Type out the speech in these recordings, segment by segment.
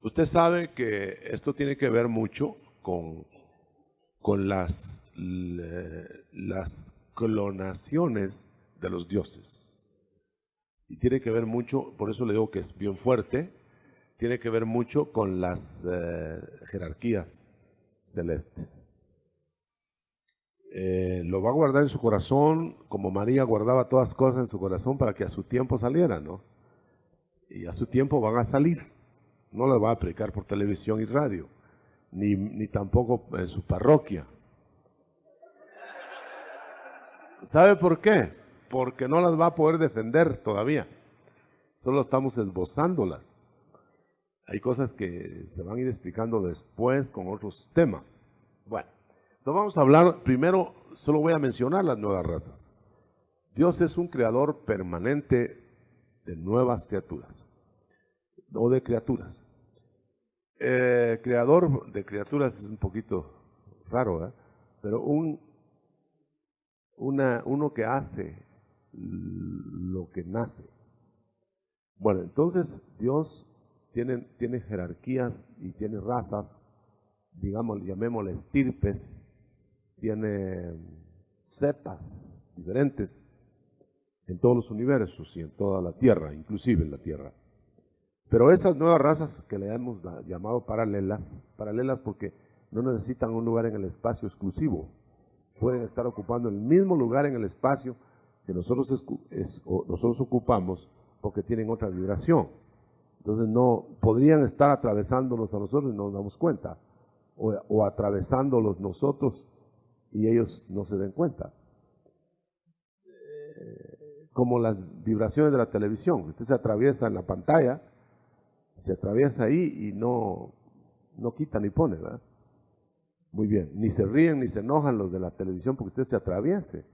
Usted sabe que esto tiene que ver mucho con las clonaciones de los dioses. Y tiene que ver mucho, por eso le digo que es bien fuerte, tiene que ver mucho con las jerarquías celestes. Lo va a guardar en su corazón, como María guardaba todas las cosas en su corazón para que a su tiempo salieran, ¿no? Y a su tiempo van a salir. No las va a predicar por televisión y radio, ni tampoco en su parroquia. ¿Sabe por qué? Porque no las va a poder defender todavía. Solo estamos esbozándolas. Hay cosas que se van a ir explicando después con otros temas. Bueno, entonces vamos a hablar, primero solo voy a mencionar las nuevas razas. Dios es un creador permanente de nuevas criaturas, o de criaturas. Creador de criaturas es un poquito raro, ¿eh? Pero uno que hace lo que nace. Bueno, entonces Dios tiene jerarquías y tiene razas, digamos, llamémosle estirpes, tiene cepas diferentes en todos los universos y en toda la Tierra, inclusive en la Tierra. Pero esas nuevas razas que le hemos llamado paralelas porque no necesitan un lugar en el espacio exclusivo, pueden estar ocupando el mismo lugar en el espacio que nosotros ocupamos porque tienen otra vibración. Entonces no podrían estar atravesándonos a nosotros y no nos damos cuenta, o atravesándolos nosotros y ellos no se den cuenta. Como las vibraciones de la televisión, usted se atraviesa en la pantalla, se atraviesa ahí y no quita ni pone, ¿verdad? Muy bien, ni se ríen ni se enojan los de la televisión porque usted se atraviese,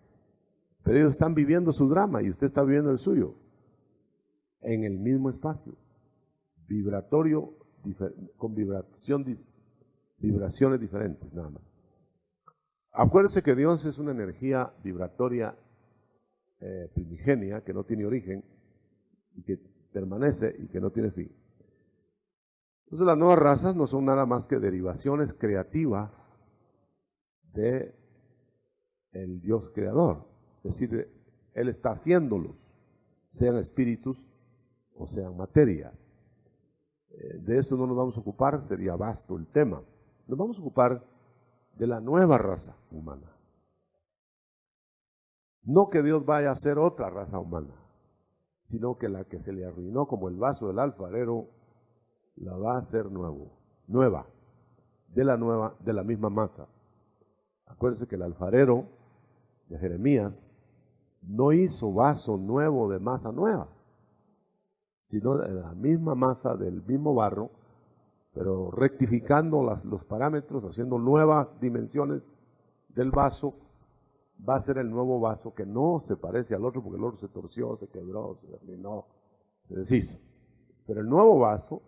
pero ellos están viviendo su drama y usted está viviendo el suyo, en el mismo espacio, vibratorio, con vibraciones diferentes nada más. Acuérdese que Dios es una energía vibratoria primigenia, que no tiene origen, y que permanece y que no tiene fin. Entonces las nuevas razas no son nada más que derivaciones creativas de el Dios creador. Es decir, Él está haciéndolos, sean espíritus o sean materia. De eso no nos vamos a ocupar, sería vasto el tema. Nos vamos a ocupar de la nueva raza humana. No que Dios vaya a hacer otra raza humana, sino que la que se le arruinó como el vaso del alfarero, la va a hacer nueva, de la misma masa. Acuérdense que el alfarero de Jeremías no hizo vaso nuevo de masa nueva, sino de la misma masa, del mismo barro, pero rectificando los parámetros, haciendo nuevas dimensiones del vaso, va a ser el nuevo vaso que no se parece al otro, porque el otro se torció, se quebró, se arruinó, se deshizo. Pero el nuevo vaso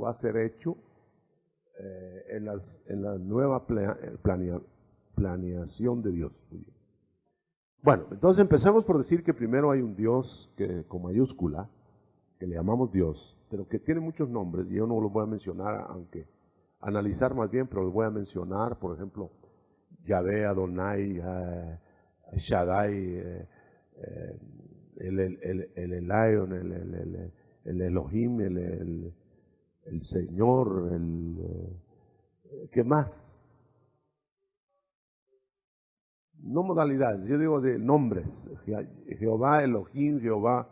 va a ser hecho en la nueva planeación de Dios. Bueno, entonces empecemos por decir que primero hay un Dios que, con mayúscula, que le llamamos Dios, pero que tiene muchos nombres, y yo no los voy a mencionar, aunque analizar más bien, pero los voy a mencionar, por ejemplo, Yahvé, Adonai, Shaddai, el Elion, el Elohim, el Señor, ¿qué más? No modalidades, yo digo de nombres, Jehová, Elohim, Jehová,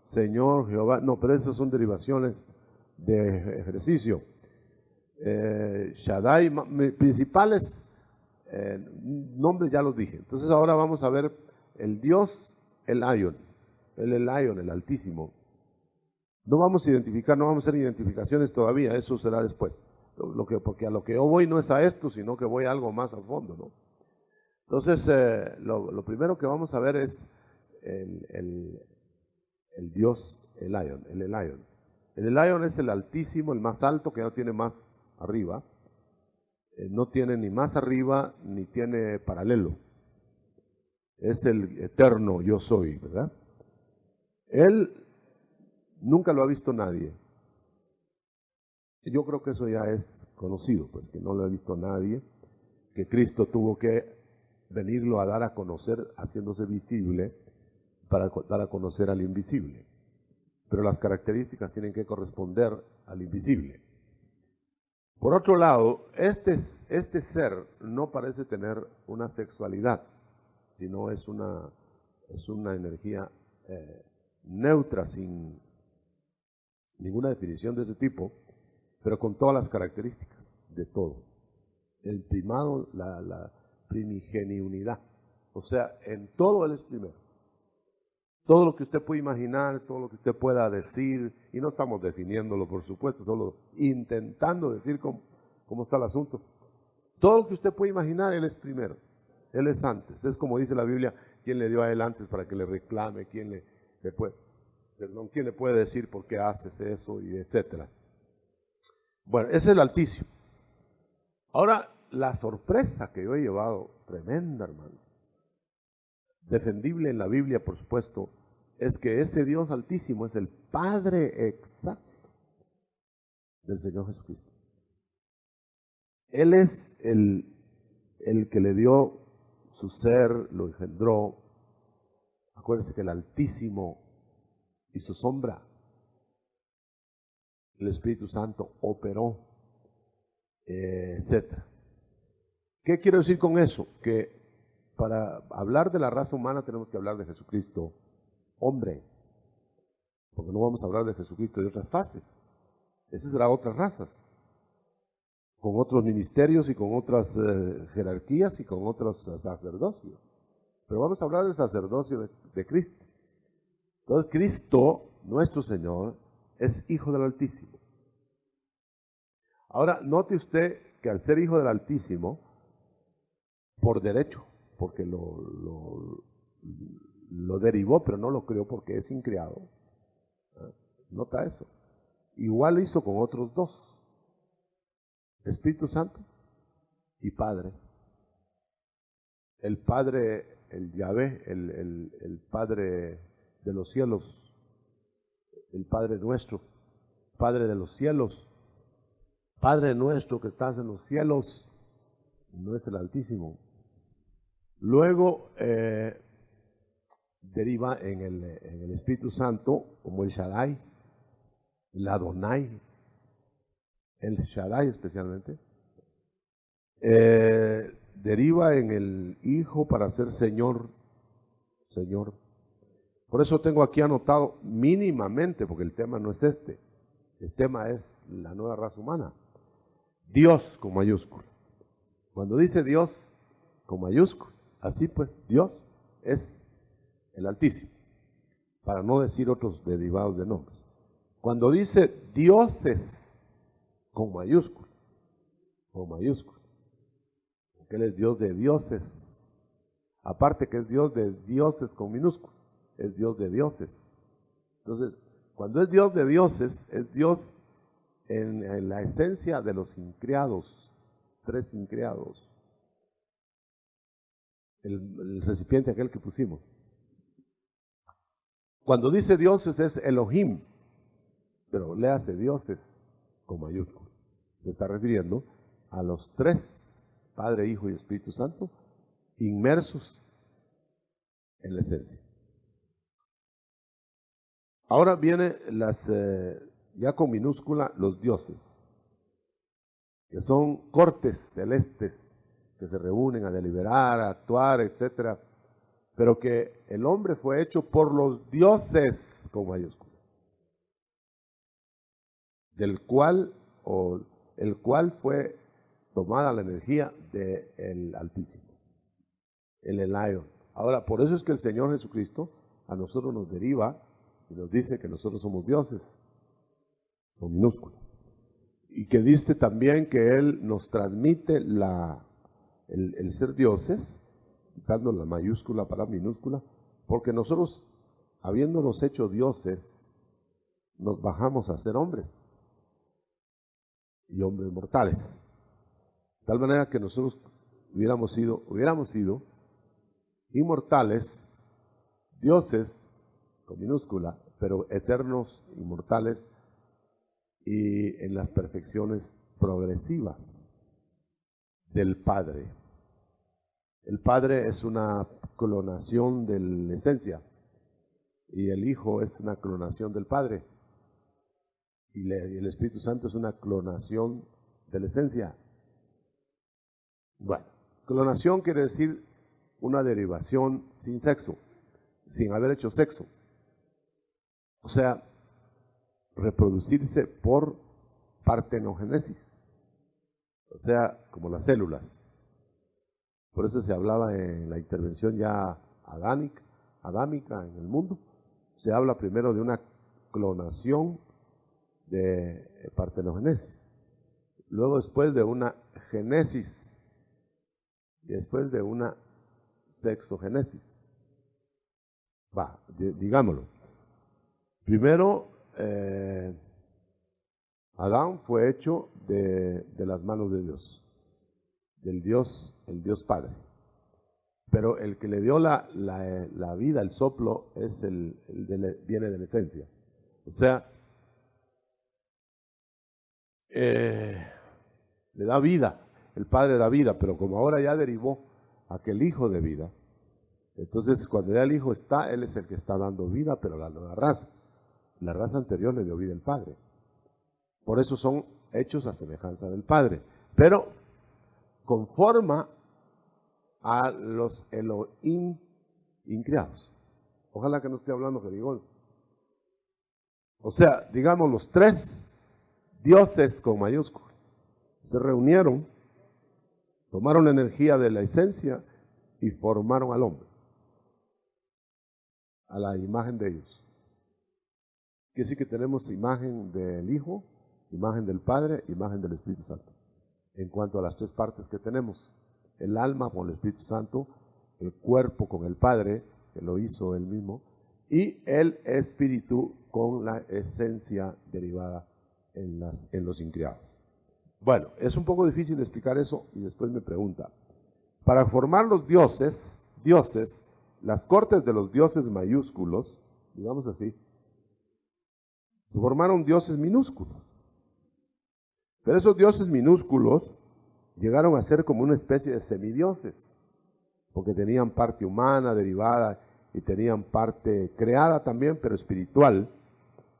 Señor, Jehová, no, pero esas son derivaciones de ejercicio. Shaddai, principales nombres ya los dije. Entonces ahora vamos a ver el Dios, el Elion, el Altísimo. No vamos a identificar, no vamos a hacer identificaciones todavía, eso será después. Porque a lo que yo voy no es a esto, sino que voy a algo más a fondo, ¿no? Entonces, lo primero que vamos a ver es el Dios Elion, el Elion. El Elion es el Altísimo, el más alto, que no tiene más arriba. No tiene ni más arriba, ni tiene paralelo. Es el eterno yo soy, ¿verdad? Él nunca lo ha visto nadie. Yo creo que eso ya es conocido, pues que no lo ha visto nadie, que Cristo tuvo que venirlo a dar a conocer, haciéndose visible, para dar a conocer al invisible. Pero las características tienen que corresponder al invisible. Por otro lado, este ser no parece tener una sexualidad, sino es una energía neutra, sin ninguna definición de ese tipo, pero con todas las características de todo. El primado, la primigeniunidad. O sea, en todo Él es primero. Todo lo que usted puede imaginar, todo lo que usted pueda decir, y no estamos definiéndolo, por supuesto, solo intentando decir cómo está el asunto. Todo lo que usted puede imaginar, Él es primero. Él es antes. Es como dice la Biblia, ¿quién le dio a Él antes para que le reclame? ¿Quién le puede decir por qué haces eso? Y etcétera. Bueno, ese es el Altísimo. Ahora, la sorpresa que yo he llevado, tremenda, hermano, defendible en la Biblia, por supuesto, es que ese Dios Altísimo es el Padre exacto del Señor Jesucristo. Él es el que le dio su ser, lo engendró. Acuérdense que el Altísimo y su sombra, el Espíritu Santo operó, etc. ¿Qué quiero decir con eso? Que para hablar de la raza humana tenemos que hablar de Jesucristo, hombre, porque no vamos a hablar de Jesucristo de otras fases. Esas serán otras razas, con otros ministerios y con otras jerarquías y con otros sacerdocios. Pero vamos a hablar del sacerdocio de Cristo. Entonces Cristo, nuestro Señor, es Hijo del Altísimo. Ahora, note usted que al ser Hijo del Altísimo, por derecho, porque lo derivó, pero no lo creó porque es increado. Nota eso. Igual hizo con otros dos, Espíritu Santo y Padre. El Padre, el Yahvé, el Padre de los cielos, el Padre nuestro, Padre de los cielos, Padre nuestro que estás en los cielos, no es el Altísimo. Luego deriva en el Espíritu Santo como el Shaddai, el Adonai, el Shaddai especialmente. Deriva en el Hijo para ser Señor. Por eso tengo aquí anotado mínimamente, porque el tema no es este, el tema es la nueva raza humana. Dios con mayúscula. Cuando dice Dios con mayúscula, así pues Dios es el Altísimo, para no decir otros derivados de nombres. Cuando dice dioses con mayúscula, porque Él es Dios de dioses, aparte que es Dios de dioses con minúscula, es Dios de dioses. Entonces, cuando es Dios de dioses, es Dios en la esencia de los increados, tres increados. El recipiente aquel que pusimos. Cuando dice dioses es Elohim, pero léase dioses con mayúscula. Se está refiriendo a los tres, Padre, Hijo y Espíritu Santo, inmersos en la esencia. Ahora viene ya con minúscula, los dioses, que son cortes celestes que se reúnen a deliberar, a actuar, etcétera, pero que el hombre fue hecho por los dioses con mayúscula, el cual fue tomada la energía del Altísimo, el Elion. Ahora, por eso es que el Señor Jesucristo a nosotros nos deriva y nos dice que nosotros somos dioses, con minúscula. Y que dice también que Él nos transmite el ser dioses, quitando la mayúscula para minúscula, porque nosotros, habiéndonos hecho dioses, nos bajamos a ser hombres, y hombres mortales. De tal manera que nosotros hubiéramos sido inmortales, dioses, con minúscula, pero eternos, inmortales, y en las perfecciones progresivas del Padre. El Padre es una clonación de la esencia y el Hijo es una clonación del Padre y el Espíritu Santo es una clonación de la esencia. Bueno, clonación quiere decir una derivación sin sexo, sin haber hecho sexo. O sea, reproducirse por partenogénesis, o sea, como las células. Por eso se hablaba en la intervención ya adámica en el mundo, se habla primero de una clonación de partenogénesis, luego después de una génesis y después de una sexogénesis. Digámoslo. Primero, Adán fue hecho de las manos de Dios, el Dios Padre. Pero el que le dio la vida, el soplo, viene de la esencia. O sea, le da vida, el Padre da vida, pero como ahora ya derivó aquel Hijo de vida, entonces cuando ya el Hijo está, Él es el que está dando vida, pero la nueva raza. La raza anterior le dio vida al Padre. Por eso son hechos a semejanza del Padre. Pero conforma a los Elohim increados. Ojalá que no esté hablando jerigón. O sea, digamos los tres dioses con mayúsculas se reunieron, tomaron la energía de la esencia y formaron al hombre a la imagen de ellos. Quiere decir que tenemos imagen del Hijo, imagen del Padre, imagen del Espíritu Santo. En cuanto a las tres partes que tenemos, el alma con el Espíritu Santo, el cuerpo con el Padre, que lo hizo él mismo, y el Espíritu con la esencia derivada en los increados. Bueno, es un poco difícil explicar eso y después me pregunta, para formar los dioses, las cortes de los dioses mayúsculos, digamos así, se formaron dioses minúsculos. Pero esos dioses minúsculos llegaron a ser como una especie de semidioses, porque tenían parte humana derivada y tenían parte creada también, pero espiritual,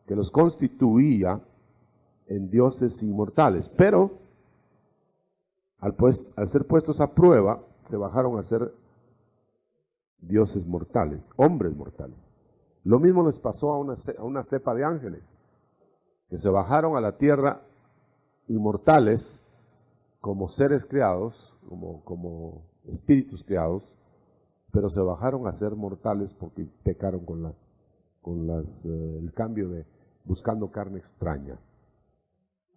que los constituía en dioses inmortales. Pero al ser puestos a prueba, se bajaron a ser dioses mortales, hombres mortales. Lo mismo les pasó a una cepa de ángeles, que se bajaron a la tierra inmortales como seres creados, como espíritus creados, pero se bajaron a ser mortales porque pecaron con el cambio de buscando carne extraña.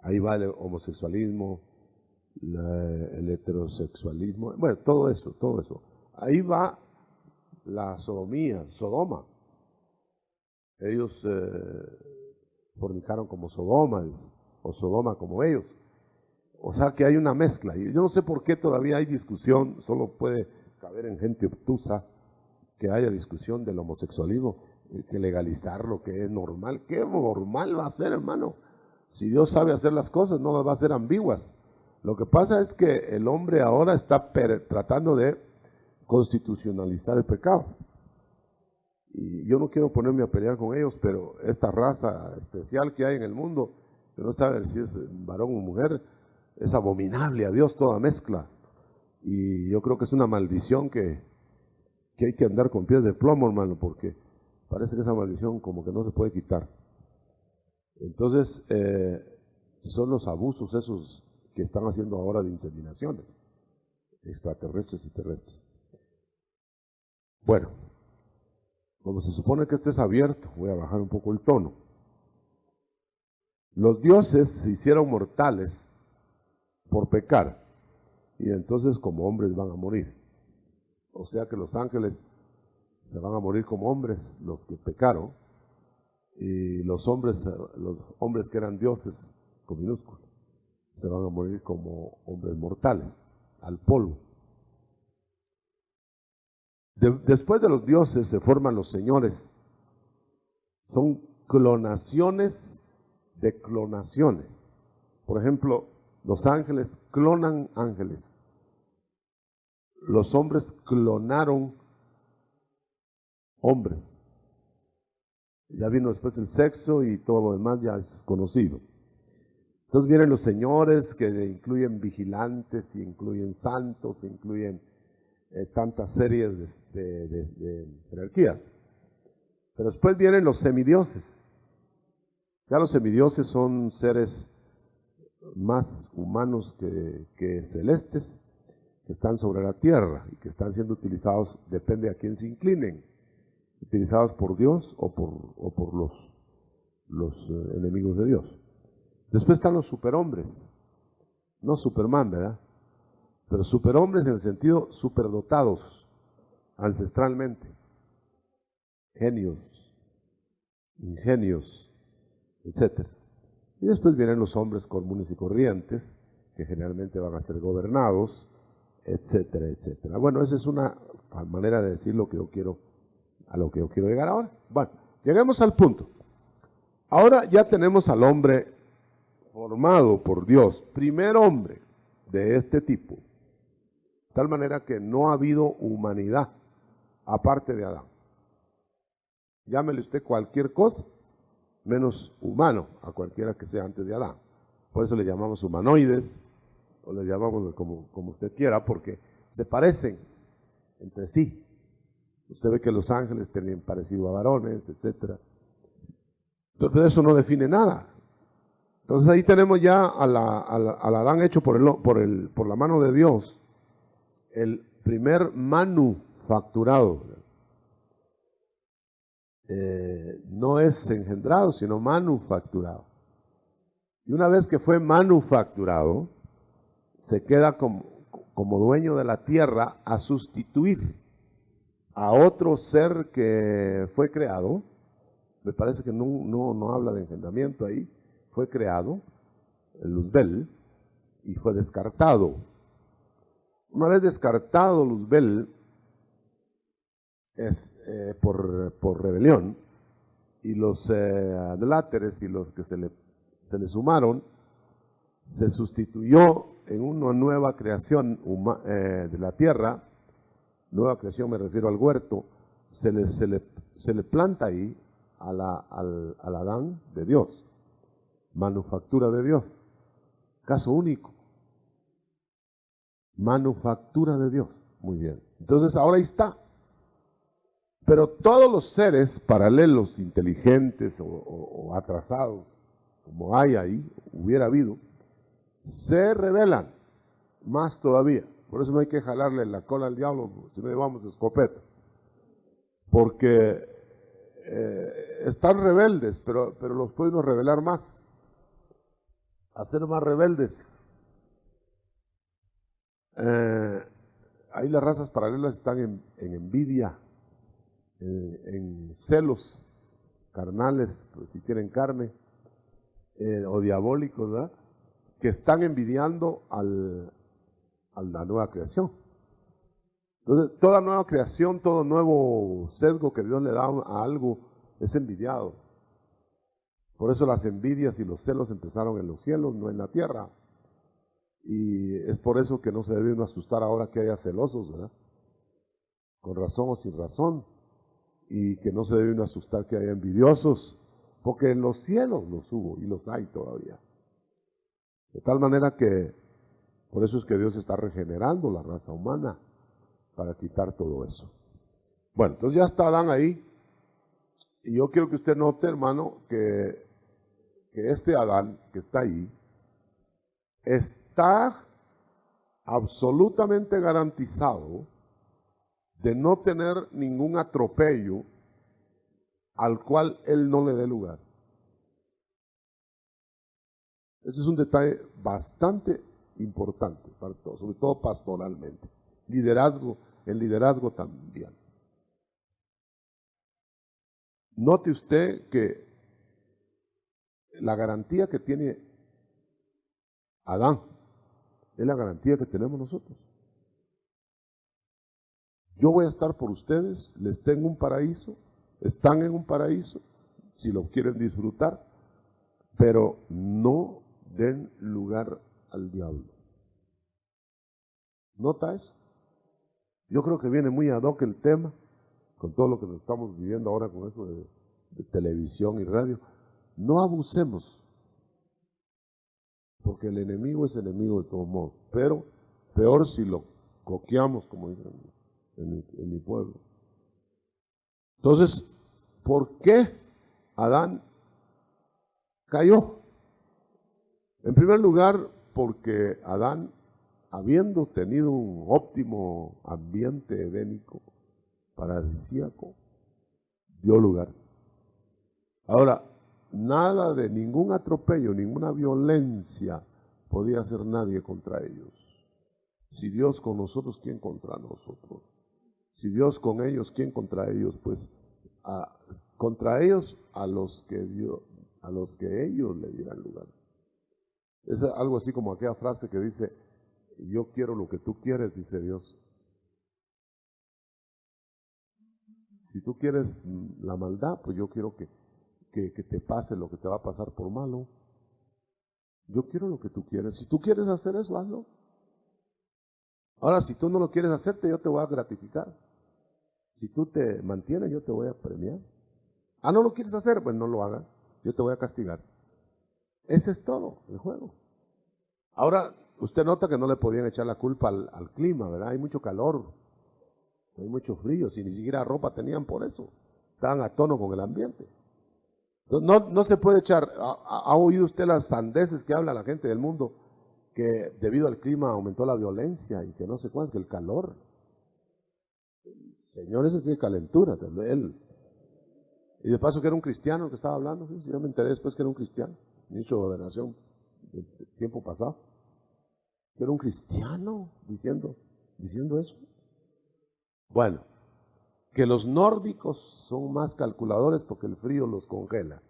Ahí va el homosexualismo, el heterosexualismo, bueno, todo eso. Ahí va la sodomía, Sodoma. Ellos fornicaron como Sodomas, o Sodoma como ellos. O sea que hay una mezcla. Y yo no sé por qué todavía hay discusión, solo puede caber en gente obtusa que haya discusión del homosexualismo, que legalizar lo que es normal. ¿Qué normal va a ser, hermano? Si Dios sabe hacer las cosas, no las va a hacer ambiguas. Lo que pasa es que el hombre ahora está tratando de constitucionalizar el pecado. Y yo no quiero ponerme a pelear con ellos, pero esta raza especial que hay en el mundo, que no sabe si es varón o mujer, es abominable a Dios toda mezcla. Y yo creo que es una maldición que hay que andar con pies de plomo, hermano, porque parece que esa maldición como que no se puede quitar. Entonces, son los abusos esos que están haciendo ahora de inseminaciones, extraterrestres y terrestres. Bueno, como se supone que esto es abierto, voy a bajar un poco el tono. Los dioses se hicieron mortales por pecar, y entonces como hombres van a morir. O sea que los ángeles se van a morir como hombres, los que pecaron, y los hombres que eran dioses con minúsculo, se van a morir como hombres mortales, al polvo. Después de los dioses se forman los señores. Son clonaciones de clonaciones. Por ejemplo, los ángeles clonan ángeles. Los hombres clonaron hombres. Ya vino después el sexo y todo lo demás ya es conocido. Entonces vienen los señores que incluyen vigilantes, y incluyen santos, incluyen tantas series de jerarquías. Pero después vienen los semidioses. Ya los semidioses son seres más humanos que celestes, que están sobre la tierra y que están siendo utilizados, depende a quién se inclinen, utilizados por Dios o por los enemigos de Dios. Después están los superhombres, no Superman, ¿verdad? Pero superhombres en el sentido superdotados, ancestralmente, genios, ingenios, etc. Y después vienen los hombres comunes y corrientes, que generalmente van a ser gobernados, etcétera, etcétera. Bueno, esa es una manera de decir lo que yo quiero, a lo que yo quiero llegar ahora. Bueno, lleguemos al punto. Ahora ya tenemos al hombre formado por Dios, primer hombre de este tipo, de tal manera que no ha habido humanidad aparte de Adán. Llámele usted cualquier cosa, menos humano, a cualquiera que sea antes de Adán. Por eso le llamamos humanoides, o le llamamos como usted quiera, porque se parecen entre sí. Usted ve que los ángeles tenían parecido a varones, etc. Entonces eso no define nada. Entonces ahí tenemos ya al Adán hecho por la mano de Dios, el primer manufacturado. No es engendrado, sino manufacturado. Y una vez que fue manufacturado, se queda como dueño de la tierra a sustituir a otro ser que fue creado. Me parece que no habla de engendramiento ahí. Fue creado, el Luzbel, y fue descartado. Una vez descartado Luzbel, es por rebelión, y los adláteres y los que se le sumaron, se sustituyó en una nueva creación de la tierra. Nueva creación, me refiero al huerto. Se le planta ahí al Adán de Dios, manufactura de Dios, caso único, manufactura de Dios. Muy bien, entonces ahora ahí está. Pero todos los seres paralelos, inteligentes o atrasados, como hay ahí, hubiera habido, se rebelan más todavía. Por eso no hay que jalarle la cola al diablo, si no llevamos escopeta. Porque están rebeldes, pero los podemos rebelar más, hacer más rebeldes. Ahí las razas paralelas están en envidia, en celos carnales, pues, si tienen carne, o diabólicos, ¿verdad? Que están envidiando a la nueva creación. Entonces, toda nueva creación, todo nuevo sesgo que Dios le da a algo es envidiado. Por eso las envidias y los celos empezaron en los cielos, no en la tierra. Y es por eso que no se debe uno asustar ahora que haya celosos, ¿verdad? Con razón o sin razón. Y que no se debe uno asustar que haya envidiosos, porque en los cielos los hubo y los hay todavía. De tal manera que, por eso es que Dios está regenerando la raza humana, para quitar todo eso. Bueno, entonces ya está Adán ahí, y yo quiero que usted note, hermano, que este Adán que está ahí, está absolutamente garantizado de no tener ningún atropello al cual él no le dé lugar. Ese es un detalle bastante importante para todos, sobre todo pastoralmente. El liderazgo también. Note usted que la garantía que tiene Adán es la garantía que tenemos nosotros. Yo voy a estar por ustedes, les tengo un paraíso, están en un paraíso, si lo quieren disfrutar, pero no den lugar al diablo. ¿Nota eso? Yo creo que viene muy ad hoc el tema, con todo lo que nos estamos viviendo ahora con eso de televisión y radio. No abusemos, porque el enemigo es enemigo de todos modos, pero peor si lo coqueamos, como dicen en mi pueblo. Entonces, ¿por qué Adán cayó? En primer lugar, porque Adán, habiendo tenido un óptimo ambiente edénico, paradisíaco, dio lugar. Ahora, nada de ningún atropello, ninguna violencia podía hacer nadie contra ellos. Si Dios con nosotros, ¿quién contra nosotros? Si Dios con ellos, ¿quién contra ellos? Pues contra ellos a los que ellos le dieran lugar. Es algo así como aquella frase que dice: yo quiero lo que tú quieres, dice Dios. Si tú quieres la maldad, pues yo quiero que te pase lo que te va a pasar por malo. Yo quiero lo que tú quieres. Si tú quieres hacer eso, hazlo. Ahora, si tú no lo quieres hacerte, yo te voy a gratificar. Si tú te mantienes, yo te voy a premiar. ¿No lo quieres hacer? Pues no lo hagas. Yo te voy a castigar. Ese es todo el juego. Ahora, usted nota que no le podían echar la culpa al clima, ¿verdad? Hay mucho calor, hay mucho frío, si ni siquiera ropa tenían por eso. Estaban a tono con el ambiente. No se puede echar. ¿Ha oído usted las sandeces que habla la gente del mundo? Que debido al clima aumentó la violencia y que no sé cuánto, que el calor. Señor, eso tiene calentura, él. Y de paso que era un cristiano el que estaba hablando, ¿sí? Yo me enteré después que era un cristiano, ministro de Nación del tiempo pasado. Que era un cristiano diciendo eso. Bueno, que los nórdicos son más calculadores porque el frío los congela.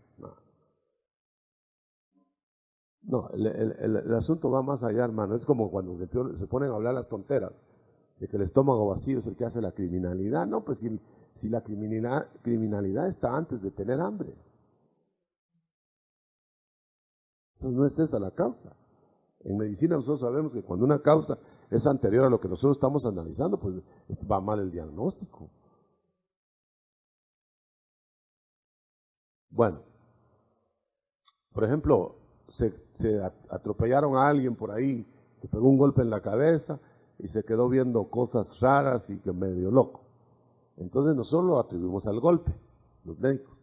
No, el asunto va más allá, hermano. Es como cuando se ponen a hablar las tonteras de que el estómago vacío es el que hace la criminalidad. No, pues si la criminalidad está antes de tener hambre. Entonces no es esa la causa. En medicina nosotros sabemos que cuando una causa es anterior a lo que nosotros estamos analizando, pues va mal el diagnóstico. Bueno, por ejemplo, se atropellaron a alguien por ahí, se pegó un golpe en la cabeza y se quedó viendo cosas raras y que medio loco. Entonces nosotros lo atribuimos al golpe, los médicos,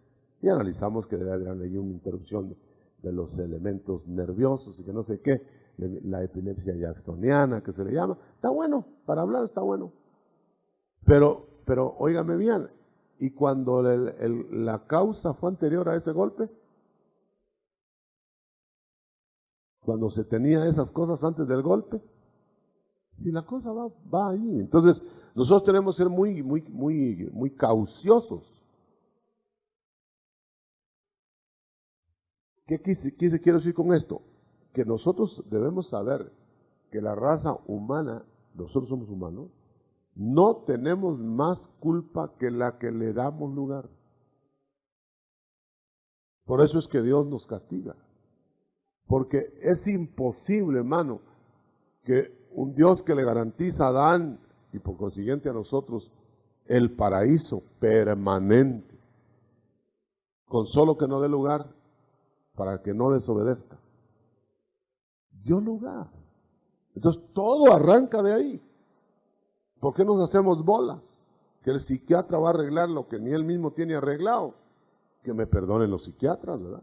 y analizamos que debe haber ahí una interrupción de los elementos nerviosos y que no sé qué, la epilepsia jacksoniana que se le llama. Está bueno, para hablar está bueno. Pero óigame bien, y cuando la causa fue anterior a ese golpe, cuando se tenía esas cosas antes del golpe, si la cosa va ahí. Entonces, nosotros tenemos que ser muy cauciosos. ¿Qué quiero decir con esto? Que nosotros debemos saber que la raza humana, nosotros somos humanos, no tenemos más culpa que la que le damos lugar. Por eso es que Dios nos castiga. Porque es imposible, hermano, que un Dios que le garantiza a Adán y por consiguiente a nosotros el paraíso permanente, con solo que no dé lugar para que no desobedezca, dio lugar. Entonces todo arranca de ahí. ¿Por qué nos hacemos bolas? Que el psiquiatra va a arreglar lo que ni él mismo tiene arreglado. Que me perdonen los psiquiatras, ¿verdad?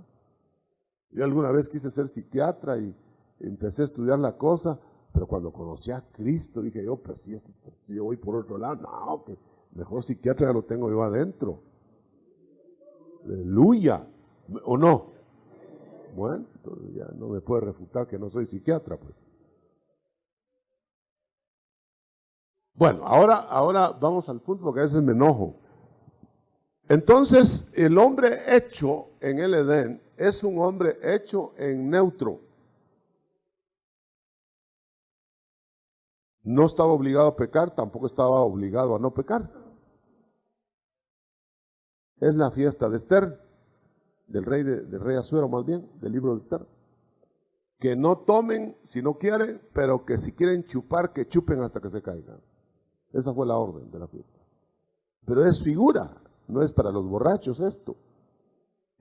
Yo alguna vez quise ser psiquiatra y empecé a estudiar la cosa, pero cuando conocí a Cristo dije yo, pero si yo voy por otro lado, no, que mejor psiquiatra ya lo tengo yo adentro. Aleluya. ¿O no? Bueno, entonces ya no me puede refutar que no soy psiquiatra, pues. Bueno, ahora vamos al punto porque a veces me enojo. Entonces, el hombre hecho en el Edén es un hombre hecho en neutro. No estaba obligado a pecar, tampoco estaba obligado a no pecar. Es la fiesta de Esther. del rey Asuero, más bien, del libro de Esther. Que no tomen si no quieren, pero que si quieren chupar, que chupen hasta que se caigan. Esa fue la orden de la fiesta. Pero es figura, no es para los borrachos esto.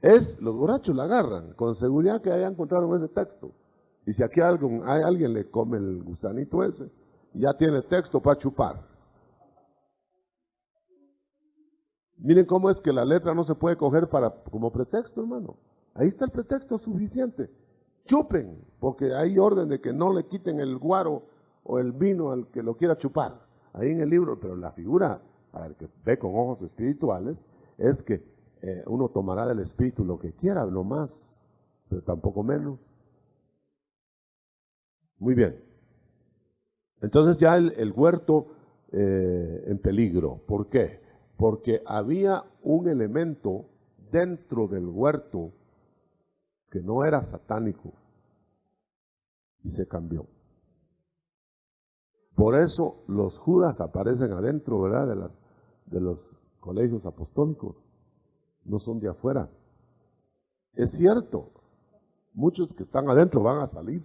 Los borrachos la agarran, con seguridad que hayan encontrado ese texto. Y si aquí alguien le come el gusanito ese, ya tiene texto para chupar. Miren cómo es que la letra no se puede coger como pretexto, hermano. Ahí está el pretexto suficiente. Chupen, porque hay orden de que no le quiten el guaro o el vino al que lo quiera chupar. Ahí en el libro, pero la figura, para el que ve con ojos espirituales, es que uno tomará del espíritu lo que quiera, no más, pero tampoco menos. Muy bien. Entonces ya el huerto en peligro. ¿Por qué? Porque había un elemento dentro del huerto que no era satánico y se cambió. Por eso los Judas aparecen adentro, ¿verdad? De los colegios apostólicos. No son de afuera. Es cierto, muchos que están adentro van a salir.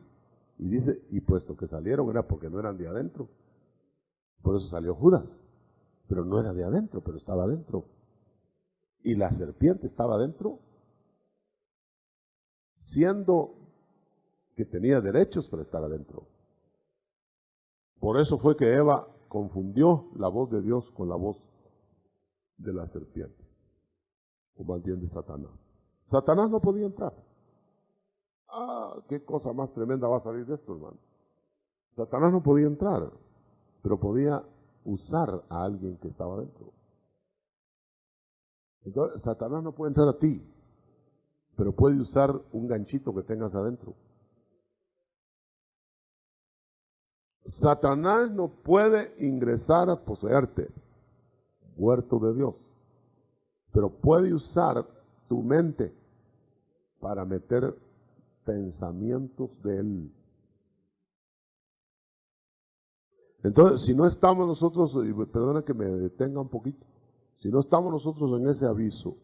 Y dice, y puesto que salieron era porque no eran de adentro. Por eso salió Judas. Pero no era de adentro, pero estaba adentro. Y la serpiente estaba adentro, siendo que tenía derechos para estar adentro. Por eso fue que Eva confundió la voz de Dios con la voz de la serpiente, o más bien de Satanás. Satanás no podía entrar. Qué cosa más tremenda va a salir de esto, hermano. Satanás no podía entrar, pero podía usar a alguien que estaba dentro. Entonces, Satanás no puede entrar a ti, pero puede usar un ganchito que tengas adentro. Satanás no puede ingresar a poseerte, huerto de Dios, pero puede usar tu mente para meter pensamientos de él. Entonces, si no estamos nosotros, y perdona que me detenga un poquito, si no estamos nosotros en ese aviso,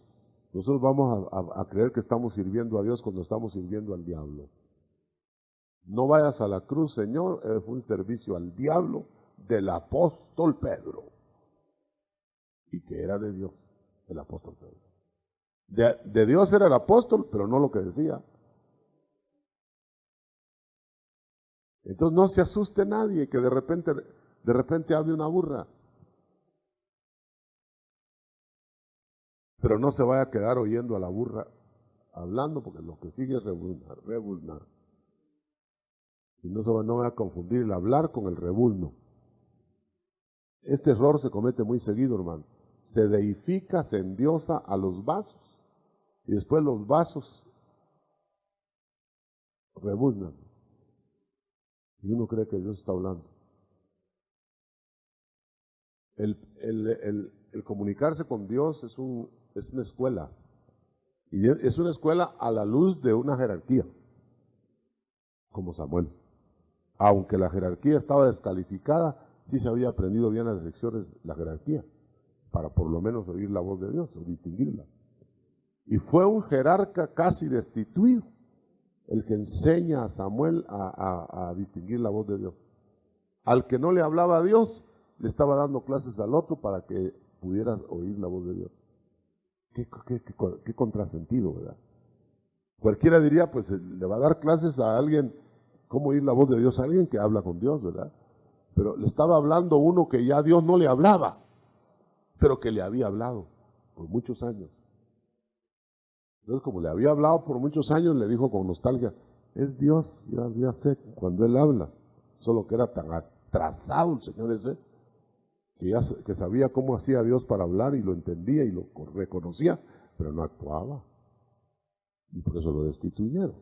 nosotros vamos a creer que estamos sirviendo a Dios cuando estamos sirviendo al diablo. No vayas a la cruz, Señor, fue un servicio al diablo del apóstol Pedro. Y que era de Dios, el apóstol Pedro. De Dios era el apóstol, pero no lo que decía. Entonces no se asuste nadie que de repente hable una burra. Pero no se vaya a quedar oyendo a la burra hablando, porque lo que sigue es rebuznar. Y no va a confundir el hablar con el rebuzno. Este error se comete muy seguido, hermano. Se deifica, se endiosa a los vasos, y después los vasos rebuznan. Y uno cree que Dios está hablando. El comunicarse con Dios es una escuela. Y es una escuela a la luz de una jerarquía, como Samuel. Aunque la jerarquía estaba descalificada, sí se había aprendido bien las lecciones, la jerarquía, para por lo menos oír la voz de Dios, o distinguirla. Y fue un jerarca casi destituido el que enseña a Samuel a distinguir la voz de Dios. Al que no le hablaba a Dios, le estaba dando clases al otro para que pudiera oír la voz de Dios. Qué contrasentido, ¿verdad? Cualquiera diría, pues le va a dar clases a alguien cómo oír la voz de Dios, a alguien que habla con Dios, ¿verdad? Pero le estaba hablando uno que ya Dios no le hablaba, pero que le había hablado por muchos años. Entonces, como le había hablado por muchos años, le dijo con nostalgia, es Dios, ya sé, cuando Él habla. Solo que era tan atrasado el Señor ese, que sabía cómo hacía Dios para hablar y lo entendía y lo reconocía, pero no actuaba. Y por eso lo destituyeron.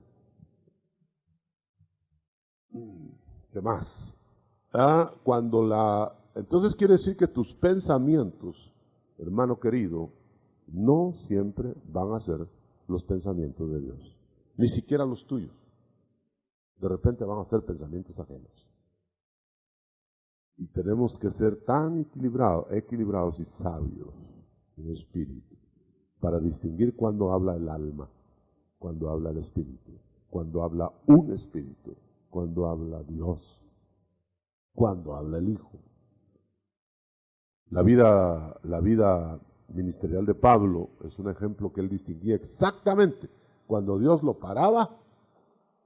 ¿Qué más? Entonces quiere decir que tus pensamientos, hermano querido, no siempre van a ser los pensamientos de Dios, ni siquiera los tuyos. De repente van a ser pensamientos ajenos. Y tenemos que ser tan equilibrados y sabios en espíritu para distinguir cuando habla el alma cuando habla el Espíritu, cuando habla un Espíritu, cuando habla Dios, cuando habla el Hijo. La vida ministerial de Pablo es un ejemplo que él distinguía exactamente cuando Dios lo paraba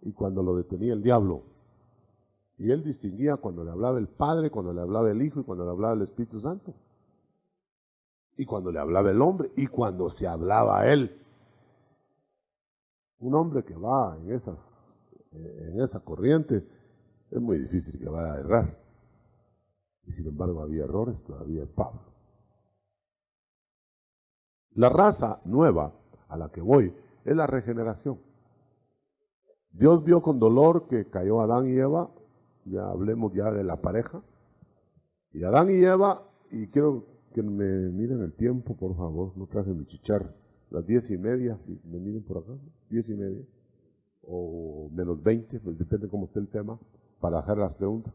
y cuando lo detenía el diablo. Y él distinguía cuando le hablaba el Padre, cuando le hablaba el Hijo y cuando le hablaba el Espíritu Santo. Y cuando le hablaba el hombre y cuando se hablaba a él. Un hombre que va en esa corriente es muy difícil que vaya a errar. Y sin embargo había errores todavía en Pablo. La raza nueva a la que voy es la regeneración. Dios vio con dolor que cayó Adán y Eva, ya hablemos ya de la pareja, y Adán y Eva, y quiero que me miren el tiempo, por favor, no traje mi chicharra, las 10:30, si me miren por acá, 10:30, o menos 20, pues depende cómo esté el tema, para hacer las preguntas.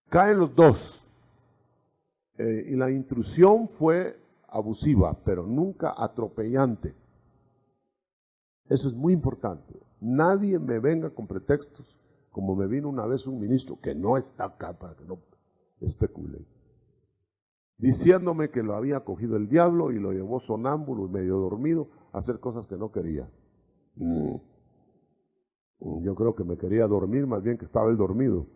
Caen los dos, y la intrusión fue abusiva, pero nunca atropellante. Eso es muy importante. Nadie me venga con pretextos, como me vino una vez un ministro, que no está acá para que no especule, diciéndome que lo había cogido el diablo y lo llevó sonámbulo y medio dormido a hacer cosas que no quería. Yo creo que me quería dormir, más bien que estaba él dormido.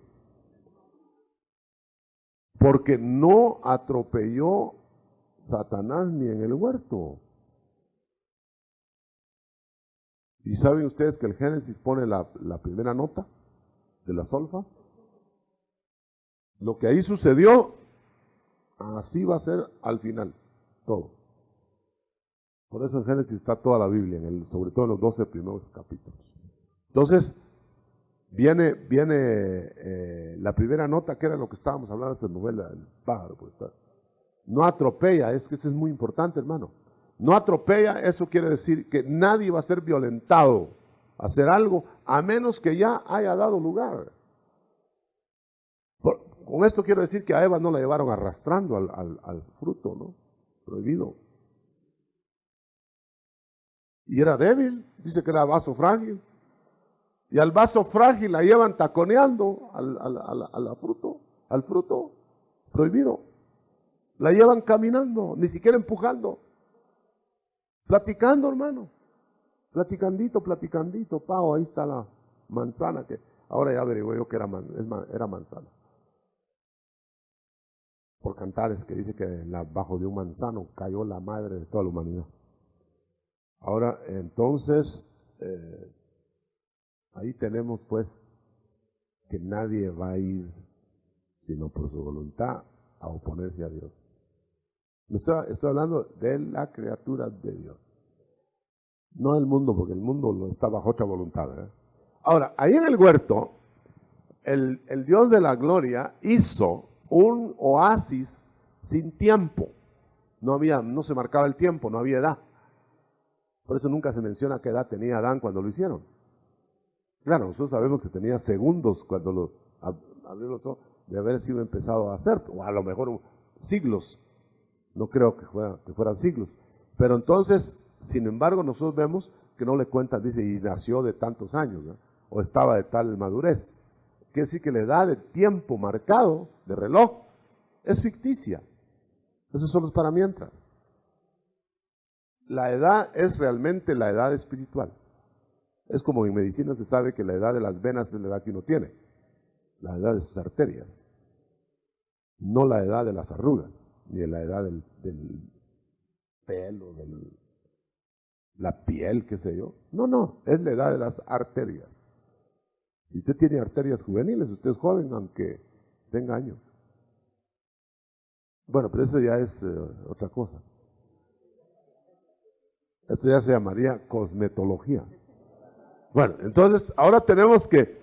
Porque no atropelló Satanás ni en el huerto. ¿Y saben ustedes que el Génesis pone la primera nota de la solfa? Lo que ahí sucedió, así va a ser al final, todo. Por eso en Génesis está toda la Biblia, sobre todo en los 12 primeros capítulos. Entonces, viene la primera nota, que era lo que estábamos hablando de esa novela, el pájaro. Pues, no atropella, es que eso es muy importante, hermano. No atropella, eso quiere decir que nadie va a ser violentado a hacer algo, a menos que ya haya dado lugar. Con esto quiero decir que a Eva no la llevaron arrastrando al fruto, ¿no? Prohibido. Y era débil, dice que era vaso frágil. Y al vaso frágil la llevan taconeando al fruto prohibido. La llevan caminando, ni siquiera empujando. Platicando, hermano. Platicandito, Pau, ahí está la manzana, que ahora ya averigué yo que era manzana. Por Cantares, que dice que bajo de un manzano cayó la madre de toda la humanidad. Ahora, entonces, ahí tenemos pues que nadie va a ir, sino por su voluntad, a oponerse a Dios. Estoy hablando de la criatura de Dios. No del mundo, porque el mundo no está bajo otra voluntad, ¿verdad? Ahora, ahí en el huerto, el Dios de la gloria hizo un oasis sin tiempo. No se marcaba el tiempo, no había edad. Por eso nunca se menciona qué edad tenía Adán cuando lo hicieron. Claro, nosotros sabemos que tenía segundos cuando abrió los ojos de haber sido empezado a hacer, o a lo mejor siglos. No creo que fueran siglos. Pero entonces, sin embargo, nosotros vemos que no le cuentan, dice, y nació de tantos años, ¿no? O estaba de tal madurez. Quiere decir que la edad del tiempo marcado, de reloj, es ficticia. Eso solo es para mientras. La edad es realmente la edad espiritual. Es como en medicina se sabe que la edad de las venas es la edad que uno tiene. La edad de sus arterias. No la edad de las arrugas, ni la edad del pelo, de la piel, qué sé yo. No, es la edad de las arterias. Si usted tiene arterias juveniles, usted es joven aunque tenga años. Bueno, pero eso ya es otra cosa. Esto ya se llamaría cosmetología. Bueno, entonces ahora tenemos que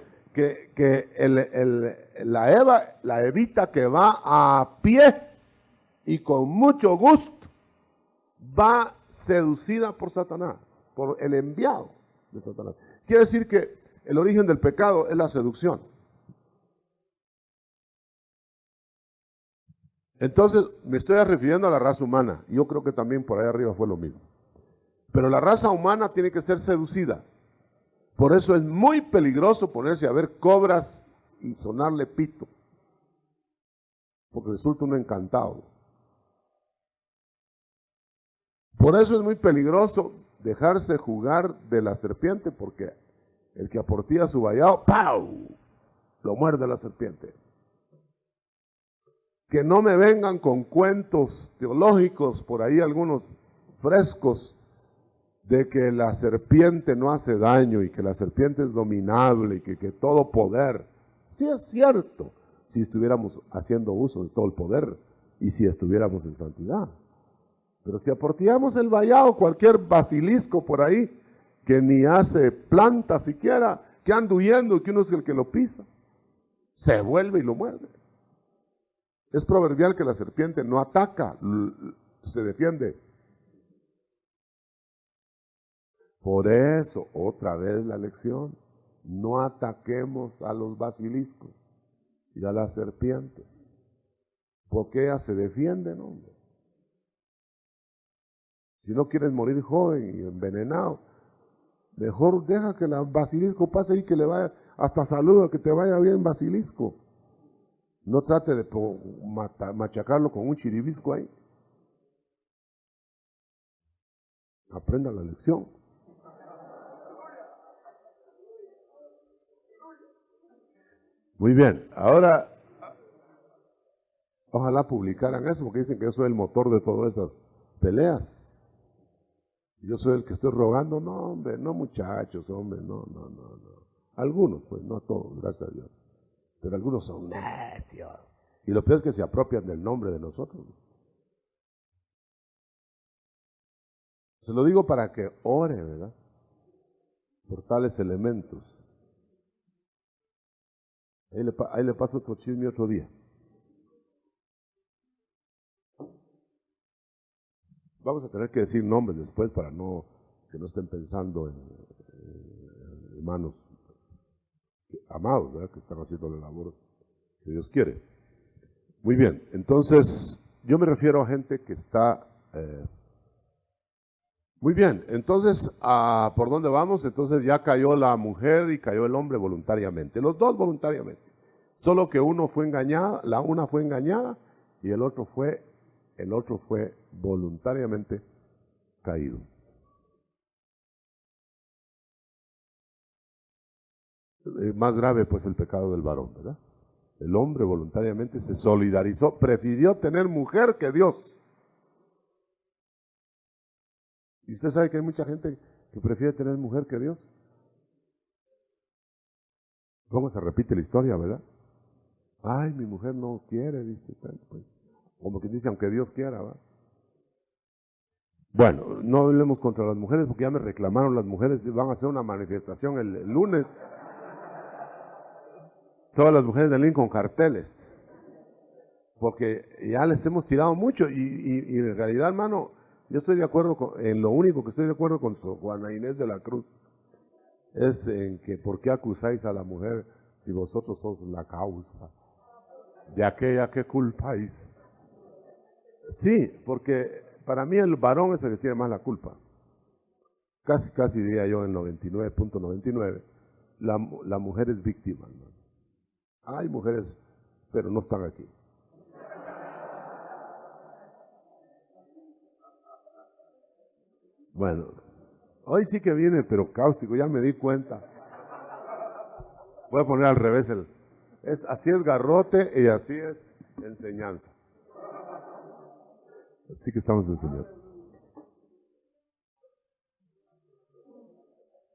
la Evita que va a pie y con mucho gusto va seducida por Satanás, por el enviado de Satanás. Quiere decir que el origen del pecado es la seducción. Entonces me estoy refiriendo a la raza humana. Yo creo que también por ahí arriba fue lo mismo. Pero la raza humana tiene que ser seducida. Por eso es muy peligroso ponerse a ver cobras y sonarle pito, porque resulta uno encantado. Por eso es muy peligroso dejarse jugar de la serpiente, porque el que aportía su vallado, ¡pau!, lo muerde la serpiente. Que no me vengan con cuentos teológicos, por ahí algunos frescos, de que la serpiente no hace daño y que la serpiente es dominable y que todo poder. Sí es cierto, si estuviéramos haciendo uso de todo el poder y si estuviéramos en santidad. Pero si aportillamos el vallado, cualquier basilisco por ahí, que ni hace planta siquiera, que anda huyendo y que uno es el que lo pisa, se vuelve y lo muerde. Es proverbial que la serpiente no ataca, se defiende. Por eso, otra vez la lección, no ataquemos a los basiliscos y a las serpientes, porque ellas se defienden, hombre. Si no quieres morir joven y envenenado, mejor deja que el basilisco pase y que le vaya, hasta saluda, que te vaya bien basilisco. No trate de machacarlo con un chiribisco ahí. Aprenda la lección. Muy bien, ahora ojalá publicaran eso, porque dicen que yo soy el motor de todas esas peleas. Yo soy el que estoy rogando. No, hombre, no, muchachos, hombre, no. Algunos, pues, no todos, gracias a Dios. Pero algunos son necios. Y lo peor es que se apropian del nombre de nosotros. Se lo digo para que ore, ¿verdad?, por tales elementos. Ahí le paso otro chisme otro día. Vamos a tener que decir nombres después para que no estén pensando en hermanos amados, ¿verdad?, que están haciendo la labor que Dios quiere. Muy bien, entonces yo me refiero a gente que está... muy bien, entonces, ¿por dónde vamos? Entonces ya cayó la mujer y cayó el hombre voluntariamente, los dos voluntariamente. Solo que uno fue engañada, una fue engañada y el otro fue voluntariamente caído. Más grave pues el pecado del varón, ¿verdad? El hombre voluntariamente se solidarizó, prefirió tener mujer que Dios. ¿Y usted sabe que hay mucha gente que prefiere tener mujer que Dios? ¿Cómo se repite la historia, verdad? Ay, mi mujer no quiere, dice. Pues, como que dice, aunque Dios quiera, ¿verdad? Bueno, no hablemos contra las mujeres porque ya me reclamaron las mujeres, van a hacer una manifestación el lunes. Todas las mujeres de Lynn con carteles, porque ya les hemos tirado mucho y en realidad, hermano, yo estoy de acuerdo en lo único que estoy de acuerdo con Juana Inés de la Cruz, es en que ¿por qué acusáis a la mujer si vosotros sois la causa de aquella que culpáis? Sí, porque para mí el varón es el que tiene más la culpa. Casi diría yo en 99.99, la mujer es víctima, hermano. Hay mujeres, pero no están aquí. Bueno, hoy sí que viene, pero cáustico, ya me di cuenta. Voy a poner al revés así es garrote y así es enseñanza. Así que estamos enseñando.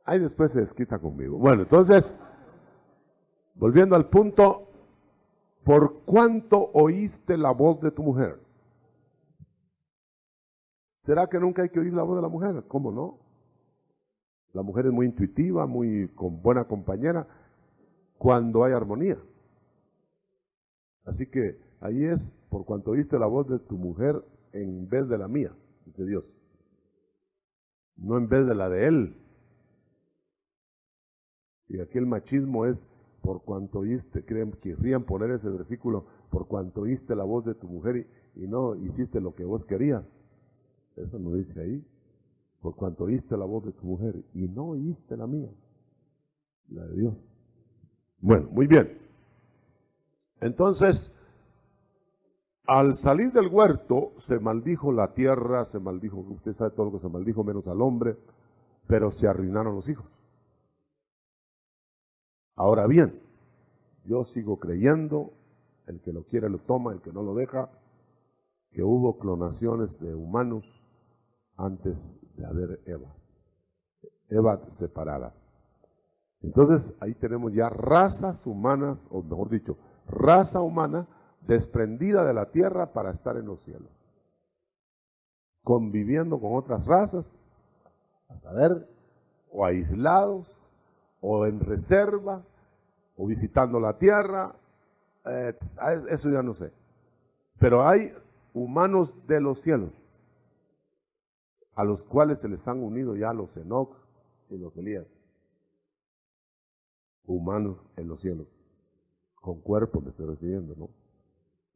Ahí después se desquita conmigo. Bueno, entonces, volviendo al punto, ¿por cuánto oíste la voz de tu mujer? ¿Será que nunca hay que oír la voz de la mujer? ¿Cómo no? La mujer es muy intuitiva, muy buena compañera, cuando hay armonía. Así que ahí es por cuanto oíste la voz de tu mujer en vez de la mía, dice Dios. No en vez de la de él. Y aquí el machismo es por cuanto oíste, querrían poner ese versículo, por cuanto oíste la voz de tu mujer y no hiciste lo que vos querías. Eso no dice ahí. por cuanto oíste la voz de tu mujer y no oíste la mía, la de Dios. Bueno, muy bien. Entonces, al salir del huerto, se maldijo la tierra, se maldijo, usted sabe todo lo que se maldijo, menos al hombre, pero se arruinaron los hijos. Ahora bien, yo sigo creyendo, el que lo quiere lo toma, el que no lo deja, que hubo clonaciones de humanos antes de haber Eva separada. Entonces ahí tenemos ya razas humanas, o mejor dicho, raza humana desprendida de la tierra para estar en los cielos, conviviendo con otras razas, a saber, o aislados, o en reserva, o visitando la tierra, eso ya no sé. Pero hay humanos de los cielos, a los cuales se les han unido ya los Enocs y los Elías. Humanos en los cielos, con cuerpo me estoy refiriendo, ¿no?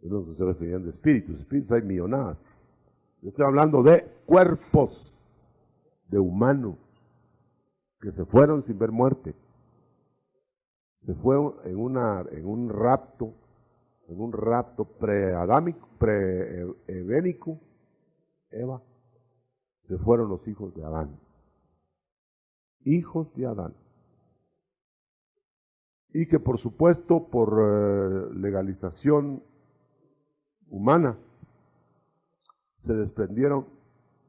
Yo no me estoy refiriendo a espíritus, espíritus hay millonadas. Yo estoy hablando de cuerpos, de humanos, que se fueron sin ver muerte. Se fue en un rapto pre-adámico, pre-edénico, Eva, se fueron los hijos de Adán. Hijos de Adán. Y que por supuesto, por legalización humana, se desprendieron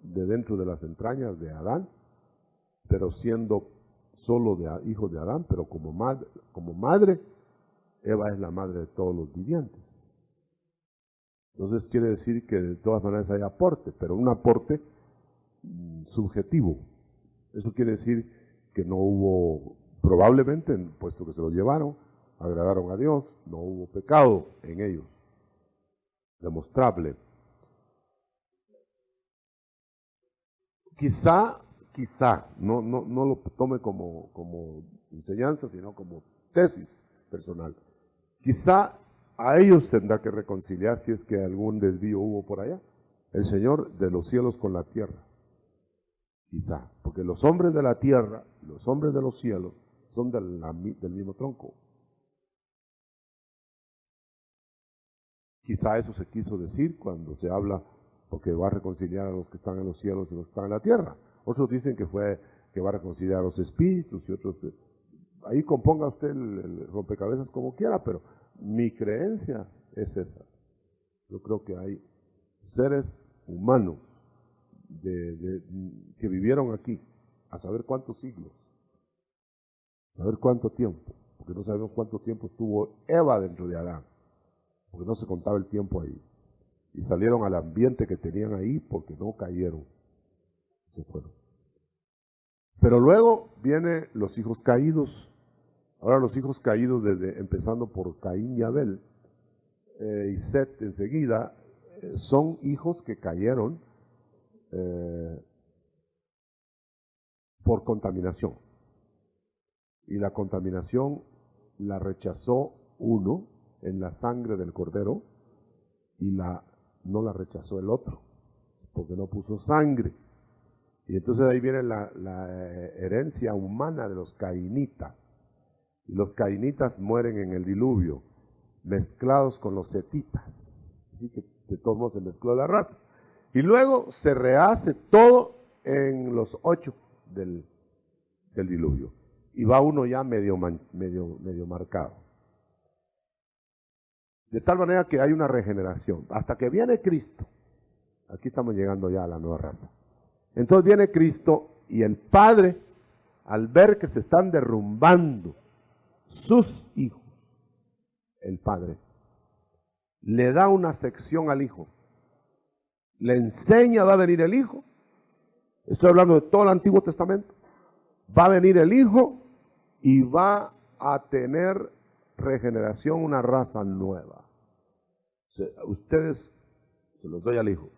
de dentro de las entrañas de Adán, pero siendo solo hijos de Adán, pero como madre, Eva es la madre de todos los vivientes. Entonces quiere decir que de todas maneras hay aporte, pero un aporte subjetivo. Eso quiere decir que no hubo, probablemente, puesto que se los llevaron, agradaron a Dios, no hubo pecado en ellos, demostrable. Quizá, no lo tome como enseñanza, sino como tesis personal. Quizá a ellos tendrá que reconciliar si es que algún desvío hubo por allá, el Señor de los cielos con la tierra. Quizá, porque los hombres de la tierra, los hombres de los cielos, son del mismo tronco. Quizá eso se quiso decir cuando se habla, porque va a reconciliar a los que están en los cielos y los que están en la tierra. Otros dicen que va a reconciliar a los espíritus y otros. Ahí componga usted el rompecabezas como quiera, pero mi creencia es esa. Yo creo que hay seres humanos que vivieron aquí, a saber cuántos siglos, a saber cuánto tiempo, porque no sabemos cuánto tiempo estuvo Eva dentro de Adán, porque no se contaba el tiempo ahí. Y salieron al ambiente que tenían ahí porque no cayeron, se fueron. Pero luego vienen los hijos caídos. Ahora los hijos caídos, empezando por Caín y Abel, y Set enseguida, son hijos que cayeron por contaminación. Y la contaminación la rechazó uno en la sangre del cordero y no la rechazó el otro, porque no puso sangre. Y entonces ahí viene la herencia humana de los cainitas. Y los cainitas mueren en el diluvio, mezclados con los setitas. Así que de todos modos se mezcló la raza. Y luego se rehace todo en los 8 del diluvio. Y va uno ya medio marcado. De tal manera que hay una regeneración. Hasta que viene Cristo. Aquí estamos llegando ya a la nueva raza. Entonces viene Cristo y el Padre, al ver que se están derrumbando sus hijos, el Padre le da una sección al Hijo. Le enseña, va a venir el Hijo. Estoy hablando de todo el Antiguo Testamento. Va a venir el Hijo y va a tener regeneración, una raza nueva. Ustedes se los doy al Hijo.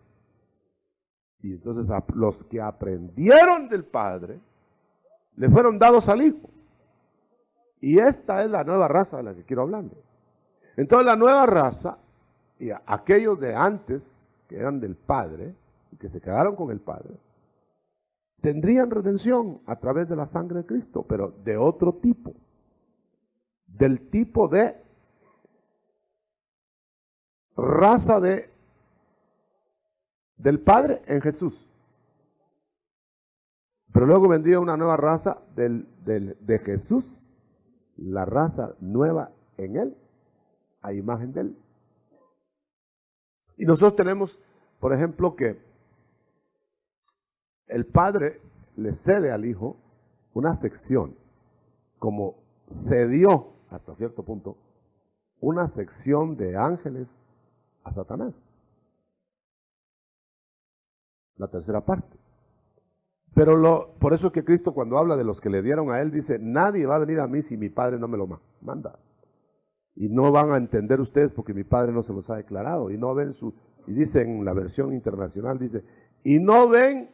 Y entonces a los que aprendieron del Padre, le fueron dados al Hijo. Y esta es la nueva raza de la que quiero hablar. Entonces la nueva raza, y aquellos de antes, que eran del Padre, y que se quedaron con el Padre, tendrían redención a través de la sangre de Cristo, pero de otro tipo, del tipo de raza del Padre en Jesús. Pero luego vendría una nueva raza de Jesús, la raza nueva en Él, a imagen de Él. Y nosotros tenemos, por ejemplo, que el Padre le cede al Hijo una sección, como cedió hasta cierto punto una sección de ángeles a Satanás. La tercera parte. Pero por eso es que Cristo, cuando habla de los que le dieron a Él, dice: nadie va a venir a mí si mi Padre no me lo manda. Y no van a entender ustedes porque mi Padre no se los ha declarado. Y no ven y dice en la versión internacional, dice: y no ven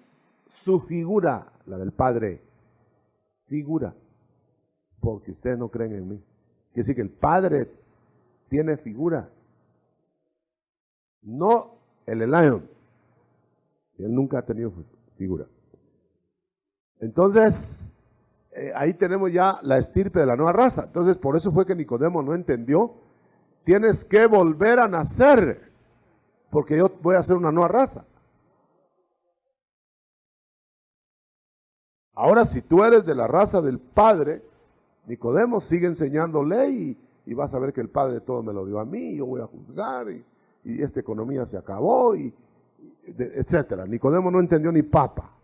su figura, la del Padre, figura, porque ustedes no creen en mí. Quiere decir que el Padre tiene figura, no el Elión. Él nunca ha tenido figura. Entonces, ahí tenemos ya la estirpe de la nueva raza. Entonces, por eso fue que Nicodemo no entendió: tienes que volver a nacer, porque yo voy a hacer una nueva raza. Ahora, si tú eres de la raza del Padre, Nicodemo sigue enseñando ley y vas a ver que el Padre todo me lo dio a mí, yo voy a juzgar y esta economía se acabó, etcétera. Nicodemo no entendió ni papa.